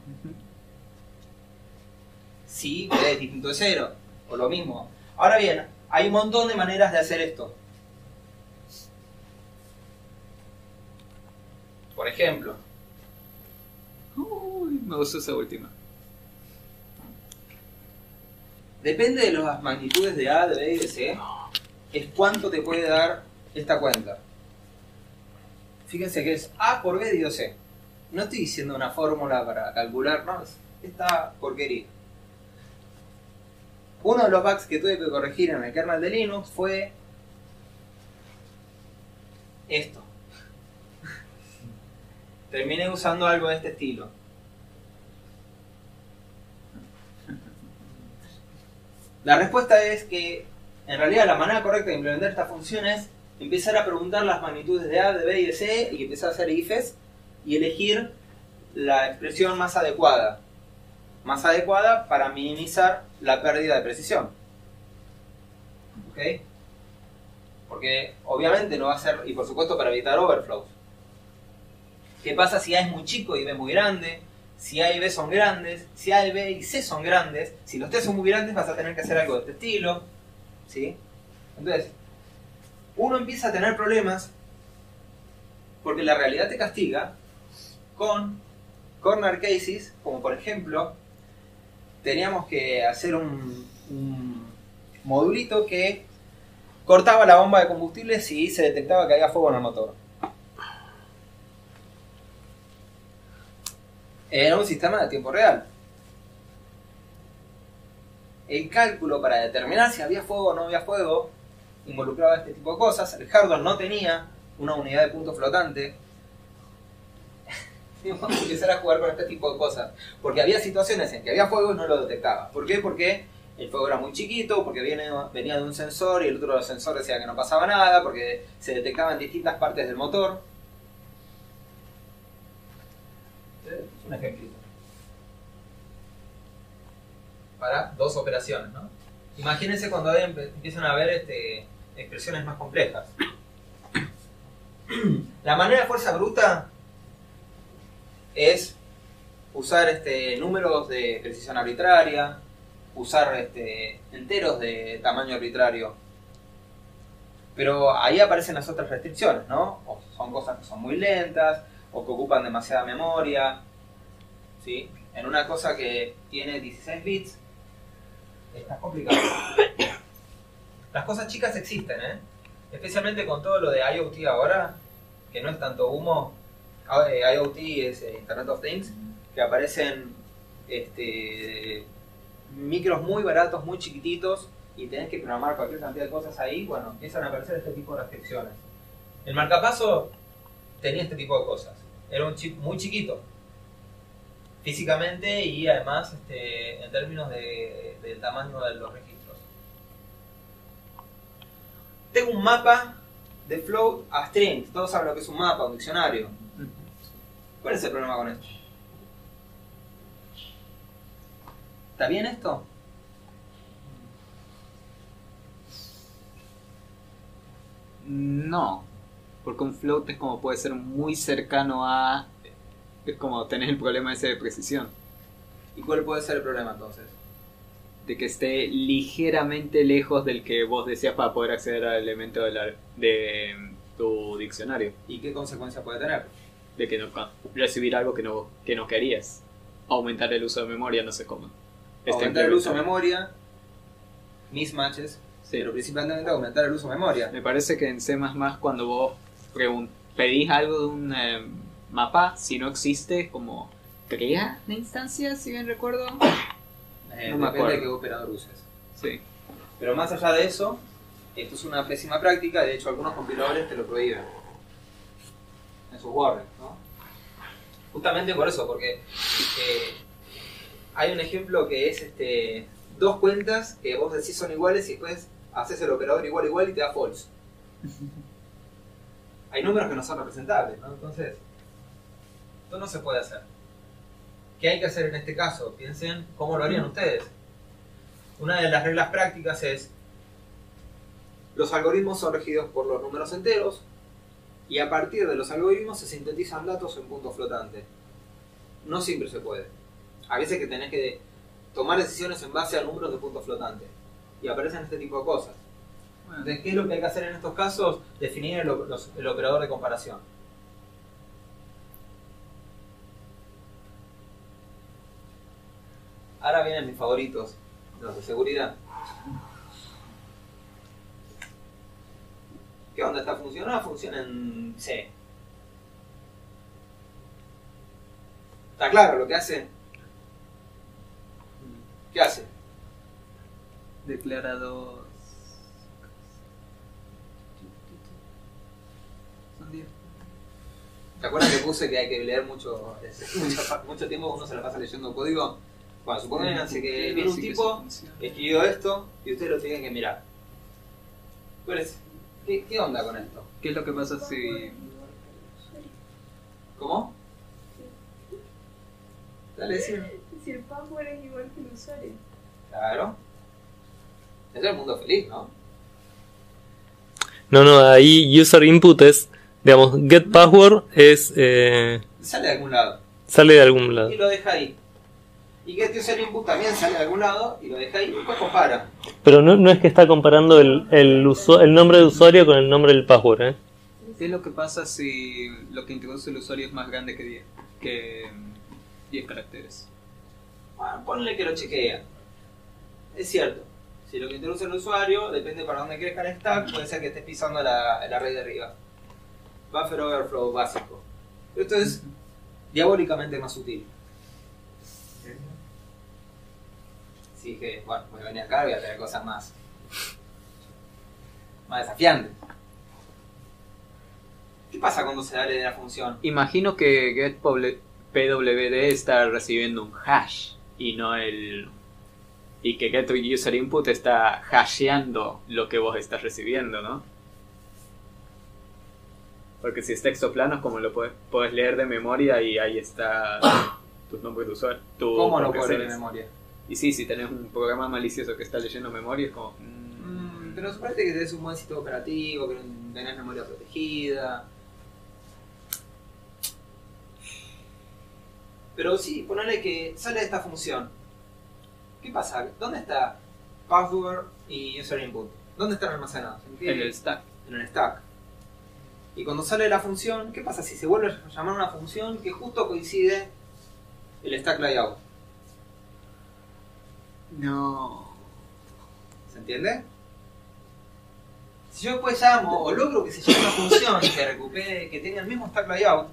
Si B es distinto de 0, o lo mismo. Ahora bien, hay un montón de maneras de hacer esto. Por ejemplo, Uy, me gustó esa última. depende de las magnitudes de A, de B y de C, es cuánto te puede dar esta cuenta. Fíjense que es A por B dividido C. No estoy diciendo una fórmula para calcular, no, es esta porquería. Uno de los bugs que tuve que corregir en el kernel de Linux fue esto. Terminé usando algo de este estilo. La respuesta es que en realidad la manera correcta de implementar esta función es empezar a preguntar las magnitudes de A, de B y de C y empezar a hacer ifs y elegir la expresión más adecuada. Más adecuada para minimizar la pérdida de precisión. ¿Ok? Porque obviamente no va a ser, y por supuesto para evitar overflows. ¿Qué pasa si A es muy chico y B muy grande? Si A y B son grandes, si A y B y C son grandes, si los tres son muy grandes vas a tener que hacer algo de este estilo. ¿Sí? Entonces, uno empieza a tener problemas porque la realidad te castiga con corner cases, como por ejemplo, teníamos que hacer un modulito que cortaba la bomba de combustible si se detectaba que había fuego en el motor. Era un sistema de tiempo real. El cálculo para determinar si había fuego o no había fuego involucraba este tipo de cosas. El hardware no tenía una unidad de punto flotante. Teníamos que empezar a jugar con este tipo de cosas. Porque había situaciones en que había fuego y no lo detectaba. ¿Por qué? Porque el fuego era muy chiquito, porque venía de un sensor y el otro de los sensores decía que no pasaba nada, porque se detectaba en distintas partes del motor. Es un ejemplito. Para dos operaciones, ¿no? Imagínense cuando empiezan a haber expresiones más complejas. La manera de fuerza bruta es usar números de precisión arbitraria, usar enteros de tamaño arbitrario. Pero ahí aparecen las otras restricciones, ¿no? O son cosas que son muy lentas, o que ocupan demasiada memoria, ¿sí? En una cosa que tiene 16 bits, está complicado. Las cosas chicas existen, ¿eh? Especialmente con todo lo de IoT ahora, que no es tanto humo. IoT es Internet of Things, que aparecen micros muy baratos, muy chiquititos, y tenés que programar cualquier cantidad de cosas ahí. Bueno, empiezan a aparecer este tipo de restricciones. El marcapaso tenía este tipo de cosas. Era un chip muy chiquito físicamente y además en términos del tamaño de los registros. Tengo un mapa de float a strings. Todos saben lo que es un mapa, un diccionario. ¿Cuál es el problema con esto? ¿Está bien esto? No, porque un float es como puede ser muy cercano a... Es como tener el problema ese de precisión. ¿Y cuál puede ser el problema entonces? De que esté ligeramente lejos del que vos deseas para poder acceder al elemento de tu diccionario. ¿Y qué consecuencia puede tener? De que no recibir algo que no querías. Aumentar el uso de memoria, no sé cómo. Aumentar el uso de memoria, mismatches, sí. Pero principalmente aumentar el uso de memoria. Me parece que en C++ cuando vos pedís algo de un mapa, si no existe, como crea la instancia, si bien recuerdo. No me Depende acuerdo de qué operador uses. Sí. Pero más allá de eso, esto es una pésima práctica. De hecho, algunos compiladores te lo prohíben en sus warnings, ¿no? Justamente por eso, porque hay un ejemplo que es dos cuentas que vos decís son iguales y después haces el operador igual y te da false. Hay números que no son representables, ¿no? Entonces, esto no se puede hacer. ¿Qué hay que hacer en este caso? Piensen cómo lo harían ustedes. Una de las reglas prácticas es: los algoritmos son regidos por los números enteros y a partir de los algoritmos se sintetizan datos en punto flotante. No siempre se puede. A veces que tenés que tomar decisiones en base a números de punto flotante y aparecen este tipo de cosas. Entonces, ¿qué es lo que hay que hacer en estos casos? Definir el operador de comparación. Ahora vienen mis favoritos, los de seguridad. ¿Qué onda? ¿Esta función? Funciona en C. ¿Está claro lo que hace? ¿Qué hace? Declarados. Son 10. ¿Te acuerdas que puse que hay que leer mucho tiempo? Uno se la pasa leyendo código. Bueno, supónganse que viene un tipo, escribió esto y ustedes lo tienen que mirar. ¿Qué onda con esto? ¿Qué es lo que pasa si... ¿Cómo? Dale, decime. Si el password es igual que el usuario. Claro. Es el mundo feliz, ¿no? No, ahí user input es, digamos, get password es... Sale de algún lado. sale de algún lado. Y lo deja ahí. Y get user input también sale de algún lado y lo deja ahí y después compara. Pero no es que está comparando el nombre de usuario con el nombre del password, ¿eh? ¿Qué es lo que pasa si lo que introduce el usuario es más grande que 10 caracteres? Bueno, ponle que lo chequea. Es cierto. Si lo que introduce el usuario, depende para dónde crezca el stack, puede ser que estés pisando la array de arriba. Buffer overflow básico. Pero esto es diabólicamente más sutil. Así que, bueno, voy a venir acá y voy a tener cosas más desafiantes. ¿Qué pasa cuando se sale de la función? Imagino que getPWD está recibiendo un hash y no el... Y que getUserInput está hasheando lo que vos estás recibiendo, ¿no? Porque si es texto plano es como lo puedes leer de memoria y ahí está tus nombres de usuario. ¿Cómo lo puedes leer de memoria? Y sí, si tenés un programa malicioso que está leyendo memoria es como... Pero suponete que tenés un buen sistema operativo, que tenés memoria protegida. Pero sí, ponele que sale de esta función. ¿Qué pasa? ¿Dónde está password y user input? ¿Dónde están almacenados? En el stack. En el stack. Y cuando sale de la función, ¿qué pasa si se vuelve a llamar una función que justo coincide el stack layout? No. ¿Se entiende? Si yo después llamo o logro que se llame una función que recupere, que tenga el mismo stack layout,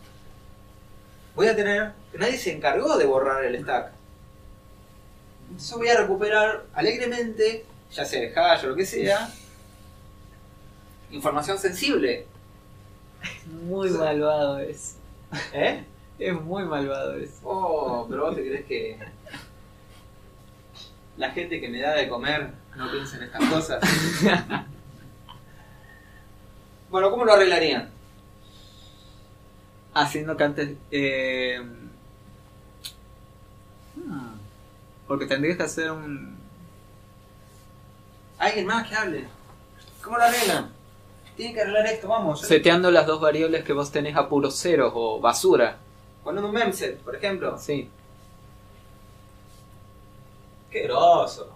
voy a tener que nadie se encargó de borrar el stack. Entonces voy a recuperar alegremente, ya sea de hash o lo que sea, información sensible. Muy malvado es. ¿Eh? Es muy malvado eso. Oh, pero vos te crees que la gente que me da de comer no piensa en estas cosas. Bueno, ¿cómo lo arreglarían? Haciendo que antes... Porque tendrías que hacer un... Alguien más que hable. ¿Cómo lo arreglan? Tienen que arreglar esto, vamos. Seteando las dos variables que vos tenés a puros ceros o basura. Poniendo un memset, por ejemplo. Sí. ¡Qué groso!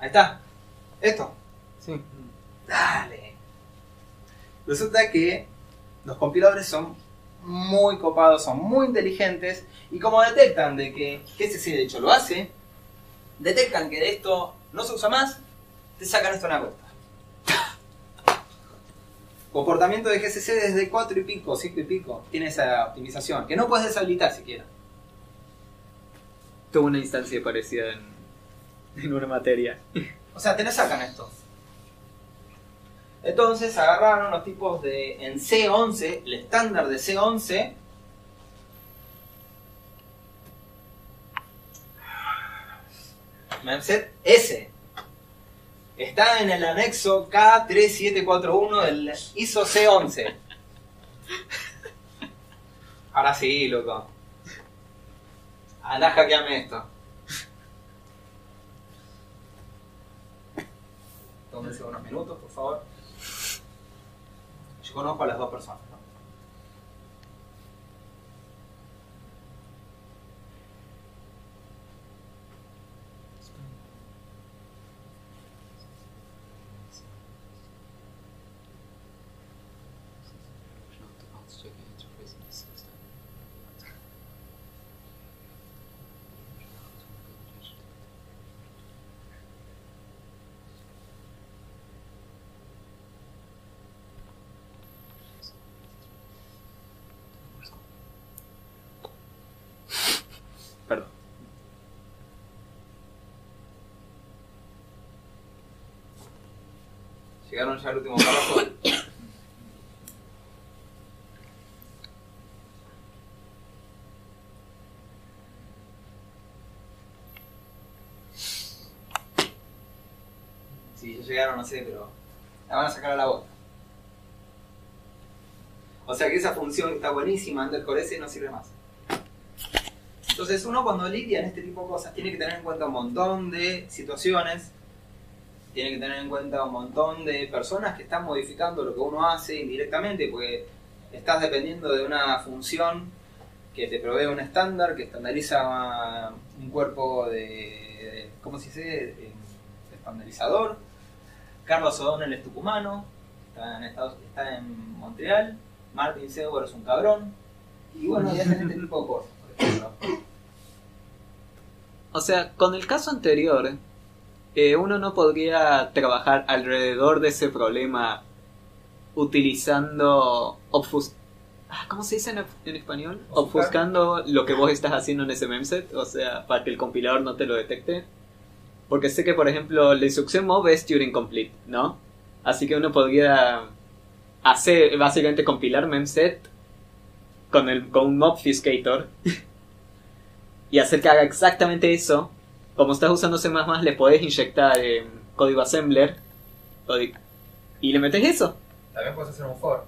Ahí está. Esto. Sí. Dale. Resulta que los compiladores son muy copados, son muy inteligentes, y como detectan de que GCC de hecho lo hace, detectan que de esto no se usa más, te sacan esto en la cuenta. Comportamiento de GCC desde 4 y pico, 5 y pico, tiene esa optimización, que no puedes deshabilitar siquiera. Tuve una instancia parecida en una materia. O sea, te le sacan esto. Entonces agarraron los tipos de... En C11, el estándar de C11... Memset S. Está en el anexo K3741 del ISO C11. Ahora sí, loco. Andá, hackeame esto. Tómense unos minutos, por favor. Yo conozco a las dos personas, ¿no? Perdón. Llegaron ya al último párrafo. Sí, ya llegaron, no sé, pero la van a sacar a la boca. O sea que esa función que está buenísima, underscore S, no sirve más. Entonces uno cuando lidia en este tipo de cosas tiene que tener en cuenta un montón de situaciones, tiene que tener en cuenta un montón de personas que están modificando lo que uno hace indirectamente, porque estás dependiendo de una función que te provee un estándar, que estandariza un cuerpo de ¿cómo se dice? Estandarizador. Carlos O'Donnell es tucumano, está en Montreal, Martin Sewell es un cabrón, y bueno, y hacen este tipo de cosas, por ejemplo. O sea, con el caso anterior, uno no podría trabajar alrededor de ese problema utilizando ¿cómo se dice en español? Obfuscando lo que vos estás haciendo en ese memset, o sea, para que el compilador no te lo detecte. Porque sé que, por ejemplo, la instrucción mov es Turing complete, ¿no? Así que uno podría hacer, básicamente, compilar memset con un obfuscator y hacer que haga exactamente eso. Como estás usando C++, le podés inyectar código assembler y le metes eso. También puedes hacer un for.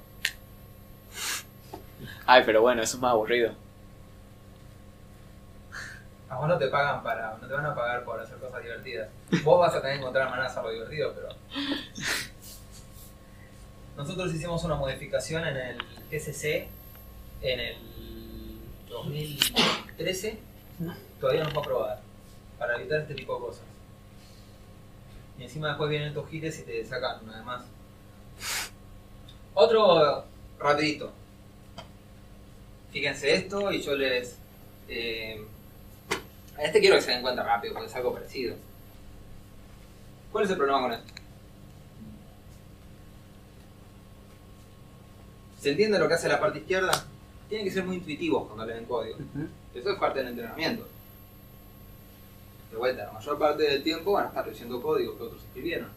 Ay, pero bueno, eso es más aburrido. A vos no te van a pagar por hacer cosas divertidas. Vos vas a tener que encontrar maneras de hacerlo divertido, pero... Nosotros hicimos una modificación en el GCC en el 2013. Todavía no fue aprobada. Para evitar este tipo de cosas. Y encima después vienen estos giles y te sacan una vez más. Otro rapidito. Fíjense esto y yo les... a este quiero que se den cuenta rápido porque es algo parecido. ¿Cuál es el problema con esto? ¿Se entiende lo que hace la parte izquierda? Tienen que ser muy intuitivos cuando leen código. Eso es parte del entrenamiento. De vuelta, la mayor parte del tiempo van a estar leyendo código que otros escribieron.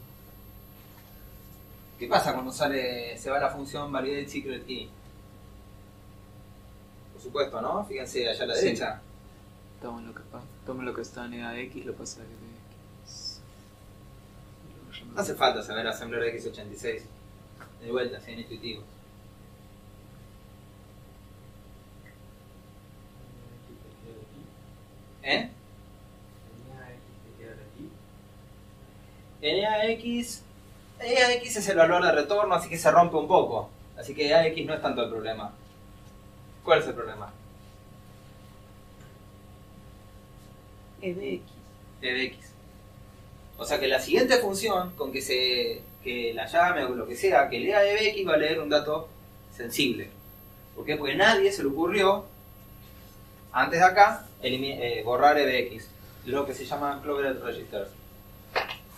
¿Qué pasa cuando se va la función validate secret key? Por supuesto, ¿no? Fíjense allá a la derecha. Toma lo que está en EAX, lo pasa a EAX. No hace falta saber Assembler x86. De vuelta, sean intuitivos. ¿Eh? En EAX es el valor de retorno, así que se rompe un poco. Así que EAX no es tanto el problema. ¿Cuál es el problema? EBX. O sea que la siguiente función con que la llame o lo que sea, que lea EBX va a leer un dato sensible. ¿Por qué? Porque nadie se le ocurrió antes de acá borrar EBX, lo que se llama Clovered Registers.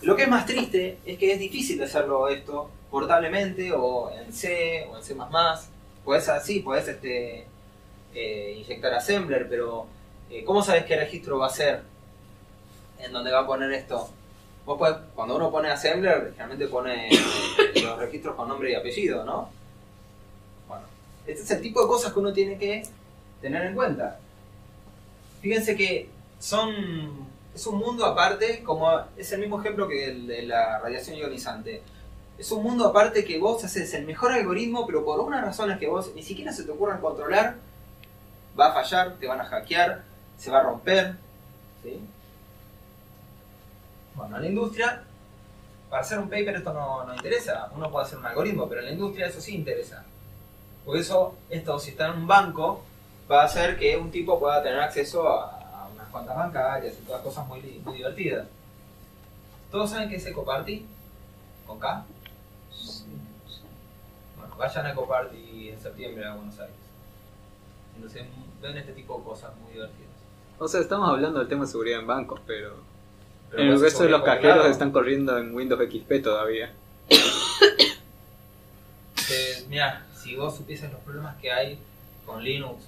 Lo que es más triste es que es difícil de hacerlo esto portablemente o en C o en C++. Podés inyectar assembler, pero ¿cómo sabes qué registro va a ser en donde va a poner esto? Cuando uno pone assembler, generalmente pone los registros con nombre y apellido, ¿no? Bueno, este es el tipo de cosas que uno tiene que tener en cuenta. Fíjense que es un mundo aparte, como es el mismo ejemplo que el de la radiación ionizante. Es un mundo aparte que vos haces el mejor algoritmo, pero por unas razones que vos ni siquiera se te ocurran controlar, va a fallar, te van a hackear, se va a romper, ¿sí? Bueno, en la industria, para hacer un paper esto no interesa. Uno puede hacer un algoritmo, pero en la industria eso sí interesa. Por eso, si está en un banco, va a hacer que un tipo pueda tener acceso a unas cuantas bancarias y todas cosas muy divertidas. ¿Todos saben qué es EcoParty? ¿Con K? Sí. Bueno, vayan a EcoParty en septiembre a Buenos Aires. Entonces ven este tipo de cosas muy divertidas. O sea, estamos hablando del tema de seguridad en bancos, pero el resto de los cajeros están corriendo en Windows XP todavía. Mira, si vos supieses los problemas que hay con Linux,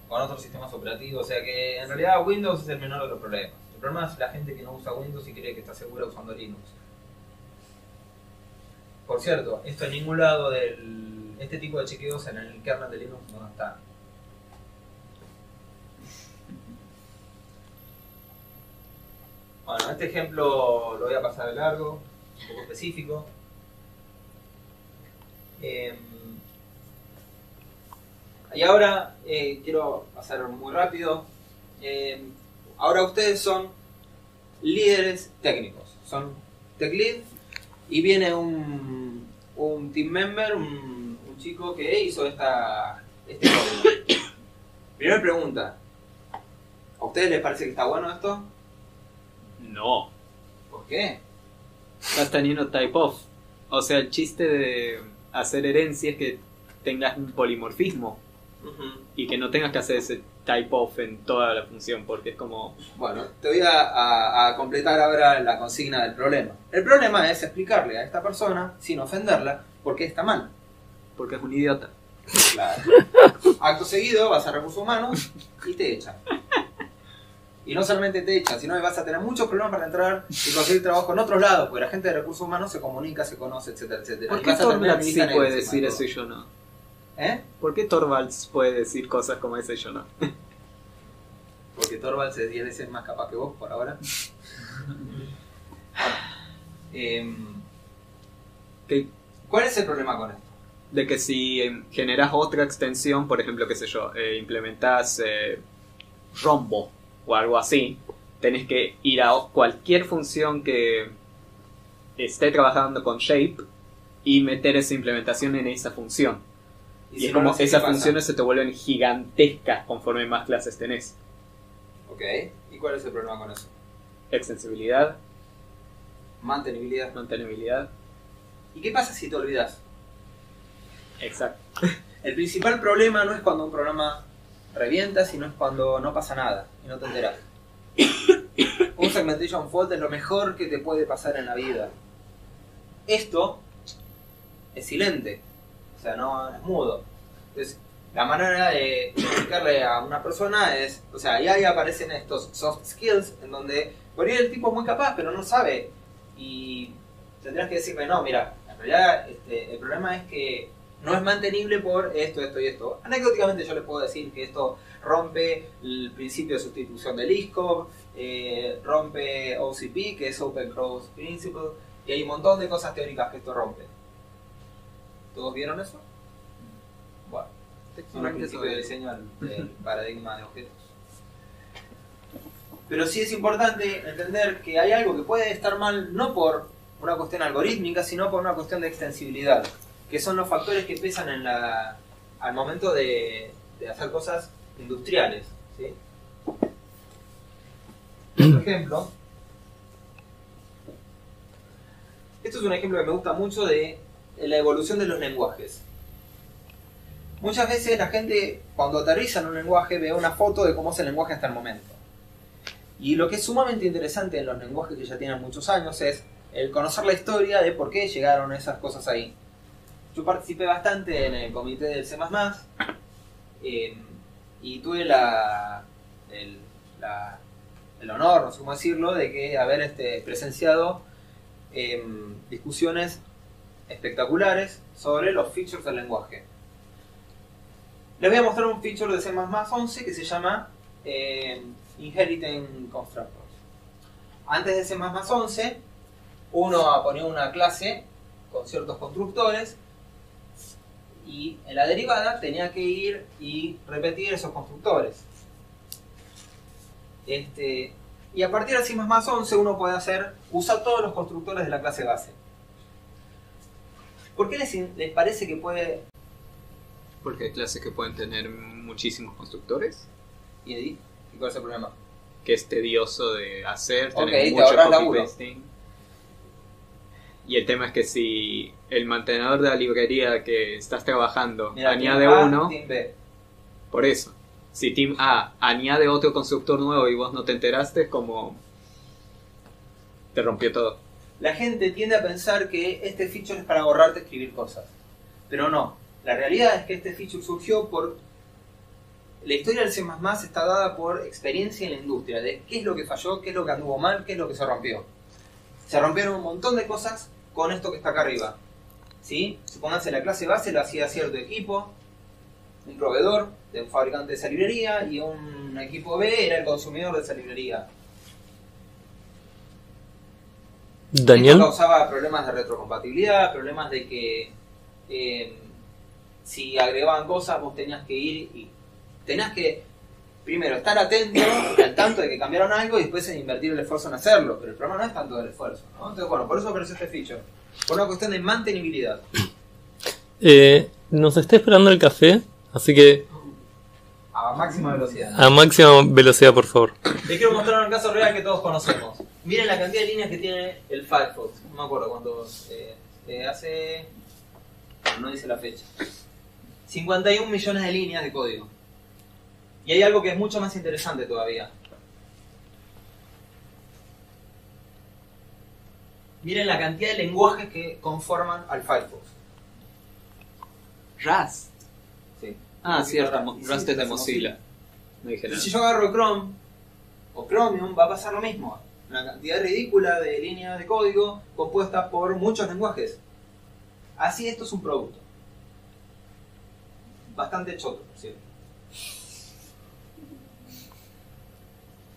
con otros sistemas operativos, o sea que en realidad Windows es el menor de los problemas. El problema es la gente que no usa Windows y cree que está segura usando Linux. Por cierto, esto en ningún lado este tipo de chequeos en el kernel de Linux no está. Bueno, este ejemplo lo voy a pasar de largo, un poco específico. Y ahora quiero pasar muy rápido. Ahora ustedes son líderes técnicos, son tech lead y viene un team member, un chico que hizo este código. Primera pregunta, ¿a ustedes les parece que está bueno esto? No. ¿Por qué? Estás teniendo type off. O sea, el chiste de hacer herencia es que tengas un polimorfismo y que no tengas que hacer ese type of en toda la función, porque es como... Bueno, te voy a completar ahora la consigna del problema. El problema es explicarle a esta persona, sin ofenderla, por qué está mal. Porque es un idiota. Claro. Acto seguido vas a recursos humanos y te echan. Y no solamente te echan, sino que vas a tener muchos problemas para entrar y conseguir trabajo en otros lados, porque la gente de recursos humanos se comunica, se conoce, etcétera, etcétera. ¿Por Y qué vas a terminar Torvalds sí militando puede encima decir de eso todo. y yo no? ¿Eh? ¿Por qué Torvalds puede decir cosas como esa y yo no? Porque Torvalds es 10 veces más capaz que vos por ahora. Que- ¿Cuál es el problema con esto? De que si generas otra extensión, por ejemplo, qué sé yo, implementás rombo o algo así, tenés que ir a cualquier función que esté trabajando con shape y meter esa implementación en esa función. Y si es no como lo haces, esas ¿qué pasa? funciones se te vuelven gigantescas conforme más clases tenés. Ok, ¿y cuál es el problema con eso? Extensibilidad, Mantenibilidad. mantenibilidad. ¿Y qué pasa si te olvidas? Exacto. El principal problema no es cuando un programa revienta, sino es cuando no pasa nada y no te enteras. Un segmentation fault es lo mejor que te puede pasar en la vida. Esto es silente, o sea, no es mudo. Entonces, la manera de explicarle a una persona es, o sea, ahí aparecen estos soft skills en donde por ahí el tipo es muy capaz, pero no sabe. Y tendrás que decirle, no, mira, en realidad el problema es que no es mantenible por esto, esto y esto. Anecdóticamente yo les puedo decir que esto rompe el principio de sustitución del ISCOB, rompe OCP, que es Open Cross Principle, y hay un montón de cosas teóricas que esto rompe. ¿Todos vieron eso? Bueno, son los principios de diseño del paradigma de objetos. Pero sí es importante entender que hay algo que puede estar mal no por una cuestión algorítmica, sino por una cuestión de extensibilidad, que son los factores que pesan en al momento de hacer cosas industriales, ¿sí? Por ejemplo, esto es un ejemplo que me gusta mucho de la evolución de los lenguajes. Muchas veces la gente, cuando aterriza en un lenguaje, ve una foto de cómo es el lenguaje hasta el momento. Y lo que es sumamente interesante en los lenguajes que ya tienen muchos años es el conocer la historia de por qué llegaron esas cosas ahí. Yo participé bastante en el comité del C++, y tuve el honor, no sé cómo decirlo, de que haber presenciado discusiones espectaculares sobre los features del lenguaje. Les voy a mostrar un feature de C++ 11 que se llama Inheriting Constructors. Antes de C++ 11, uno ponía una clase con ciertos constructores y en la derivada tenía que ir y repetir esos constructores. Y a partir de C++ 11 uno puede usar todos los constructores de la clase base. ¿Por qué les parece que puede? Porque hay clases que pueden tener muchísimos constructores, ¿Y cuál es el problema? que es tedioso de hacer, Ok, tener te mucho ahorras laburo. copy-pasting. Y el tema es que si el mantenedor de la librería que estás trabajando Mira, añade team A, uno, team B. por eso, si Team A añade otro constructor nuevo y vos no te enteraste, es como te rompió todo. La gente tiende a pensar que este feature es para ahorrarte escribir cosas. Pero no. La realidad es que este feature surgió por... La historia del C++ está dada por experiencia en la industria, de qué es lo que falló, qué es lo que anduvo mal, qué es lo que se rompió. Se rompieron un montón de cosas con esto que está acá arriba. ¿Sí? Supónganse, la clase base lo hacía cierto equipo, un proveedor de un fabricante de esa librería, y un equipo B era el consumidor de esa librería. Daniel, Esto causaba problemas de retrocompatibilidad, problemas de que si agregaban cosas vos tenías que ir y tenías que primero estar atento al tanto de que cambiaron algo y después invertir el esfuerzo en hacerlo, pero el problema no es tanto del esfuerzo, ¿no? Entonces bueno, por eso apareció este feature, por una cuestión de mantenibilidad. nos está esperando el café, así que A máxima velocidad. a máxima velocidad, por favor. Les quiero mostrar un caso real que todos conocemos. Miren la cantidad de líneas que tiene el Firefox. No me acuerdo cuántos hace... no dice la fecha. 51 millones de líneas de código. Y hay algo que es mucho más interesante todavía. Miren la cantidad de lenguajes que conforman al Firefox. Rust. Sí. Ah, cierto, Sí, Rust es de sí, Mozilla. No dije nada. Si yo agarro Chrome o Chromium, va a pasar lo mismo. Una cantidad ridícula de líneas de código compuestas por muchos lenguajes. Así esto es un producto. Bastante choto, por cierto.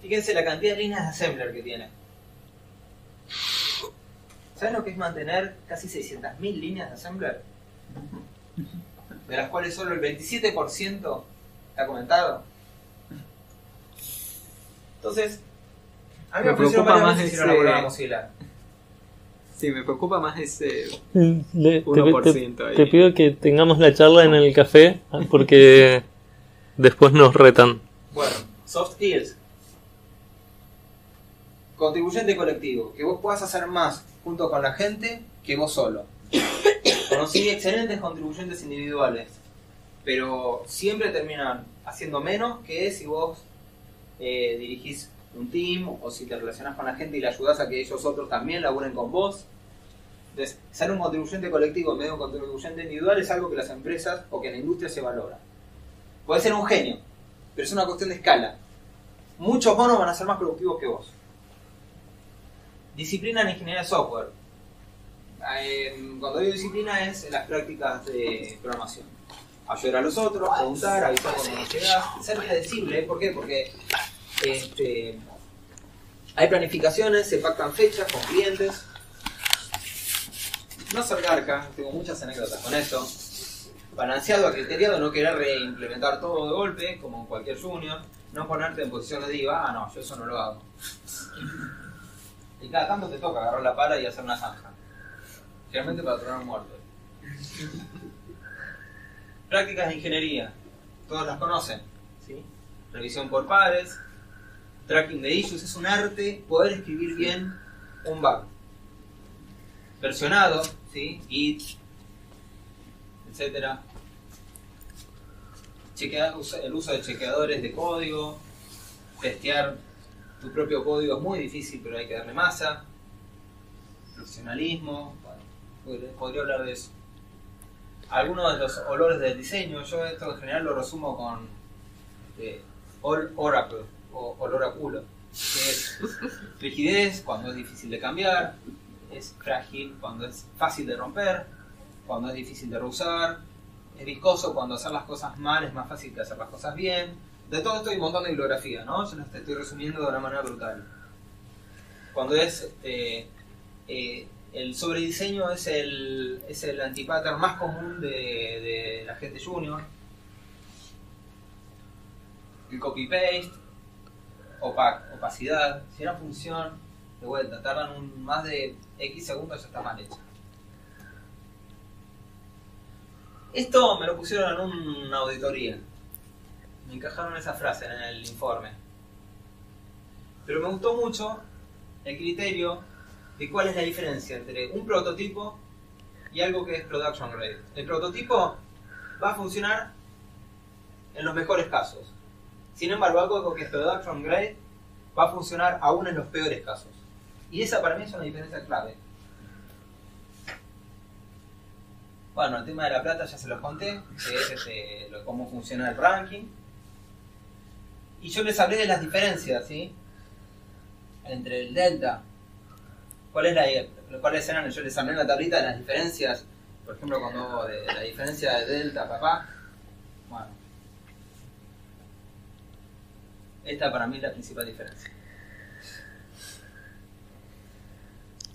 Fíjense la cantidad de líneas de assembler que tiene. ¿Saben lo que es mantener casi 600.000 líneas de assembler? De las cuales solo el 27% está comentado. Entonces, a mí me ofrecieron preocupa varias más veces ir a ese- elaborar a Mozilla. Sí, me preocupa más ese Te 1% ahí. te pido que tengamos la charla en el café porque después nos retan. Bueno, soft skills. Contribuyente colectivo. Que vos puedas hacer más junto con la gente que vos solo. Conocí excelentes contribuyentes individuales, pero siempre terminan haciendo menos que si vos dirigís un team o si te relacionás con la gente y le ayudás a que ellos otros también laburen con vos. Entonces, ser un contribuyente colectivo en vez de un contribuyente individual es algo que las empresas o que en la industria se valora. Podés ser un genio, pero es una cuestión de escala. Muchos monos van a ser más productivos que vos. Disciplina en ingeniería de software. Cuando digo disciplina es en las prácticas de programación. Ayudar a los otros, preguntar, avisar cuando no llegás, ser predecible. ¿Por qué? Porque hay planificaciones, se pactan fechas con clientes. No ser garca, tengo muchas anécdotas con esto. Balanceado a criteriado, no querer reimplementar todo de golpe, como cualquier junior. No ponerte en posición de diva, no, yo eso no lo hago. Y cada tanto te toca agarrar la pala y hacer una zanja. Generalmente para tronar un muerto. Prácticas de ingeniería. Todos las conocen. ¿Sí? Revisión por pares. Tracking de issues. Es un arte poder escribir bien un bug. Versionado. ¿Sí? Git. Etcétera. El uso de chequeadores de código. Testear tu propio código es muy difícil, pero hay que darle masa. Profesionalismo. Bueno, podría hablar de eso. Algunos de los olores del diseño. Yo esto en general lo resumo con Oracle o olor a culo. Que es rigidez cuando es difícil de cambiar. Es frágil cuando es fácil de romper. Cuando es difícil de reusar. Es viscoso cuando hacer las cosas mal es más fácil que hacer las cosas bien. De todo esto hay un montón de bibliografía, ¿no? Yo te estoy resumiendo de una manera brutal. Cuando es el sobrediseño es el antipattern más común de la gente junior. El copy-paste, opacidad. Si una función, de vuelta, tardan más de X segundos, ya está mal hecha. Esto me lo pusieron en una auditoría. Me encajaron esa frase en el informe. Pero me gustó mucho el criterio de cuál es la diferencia entre un prototipo y algo que es production grade. El prototipo va a funcionar en los mejores casos. Sin embargo, algo que es production grade va a funcionar aún en los peores casos. Y esa para mí es una diferencia clave. Bueno, el tema de la plata ya se los conté, que es cómo funciona el ranking. Y yo les hablé de las diferencias, ¿sí? Entre el delta. ¿Cuáles eran? Yo les hablé en la tablita de las diferencias. Por ejemplo, cuando de la diferencia de delta, papá. Bueno. Esta para mí es la principal diferencia.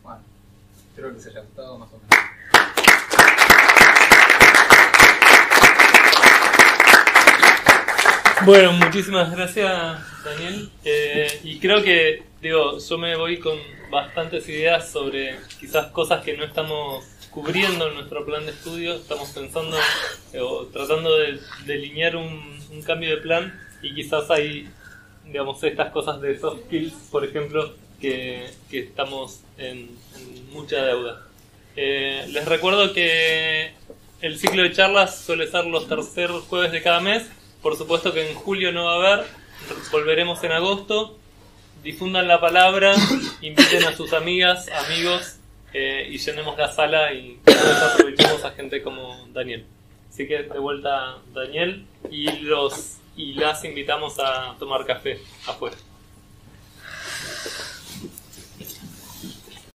Bueno. Espero que les haya gustado más o menos. Bueno, muchísimas gracias, Daniel. Y creo que, yo me voy con bastantes ideas sobre quizás cosas que no estamos cubriendo en nuestro plan de estudio. Estamos pensando o tratando de delinear un cambio de plan y quizás hay, estas cosas de soft skills, por ejemplo, que estamos en mucha deuda. Les recuerdo que el ciclo de charlas suele ser los tercer jueves de cada mes. Por supuesto que en julio no va a haber, volveremos en agosto. Difundan la palabra, inviten a sus amigas, amigos y llenemos la sala y aprovechemos a gente como Daniel. Así que de vuelta Daniel y las invitamos a tomar café afuera.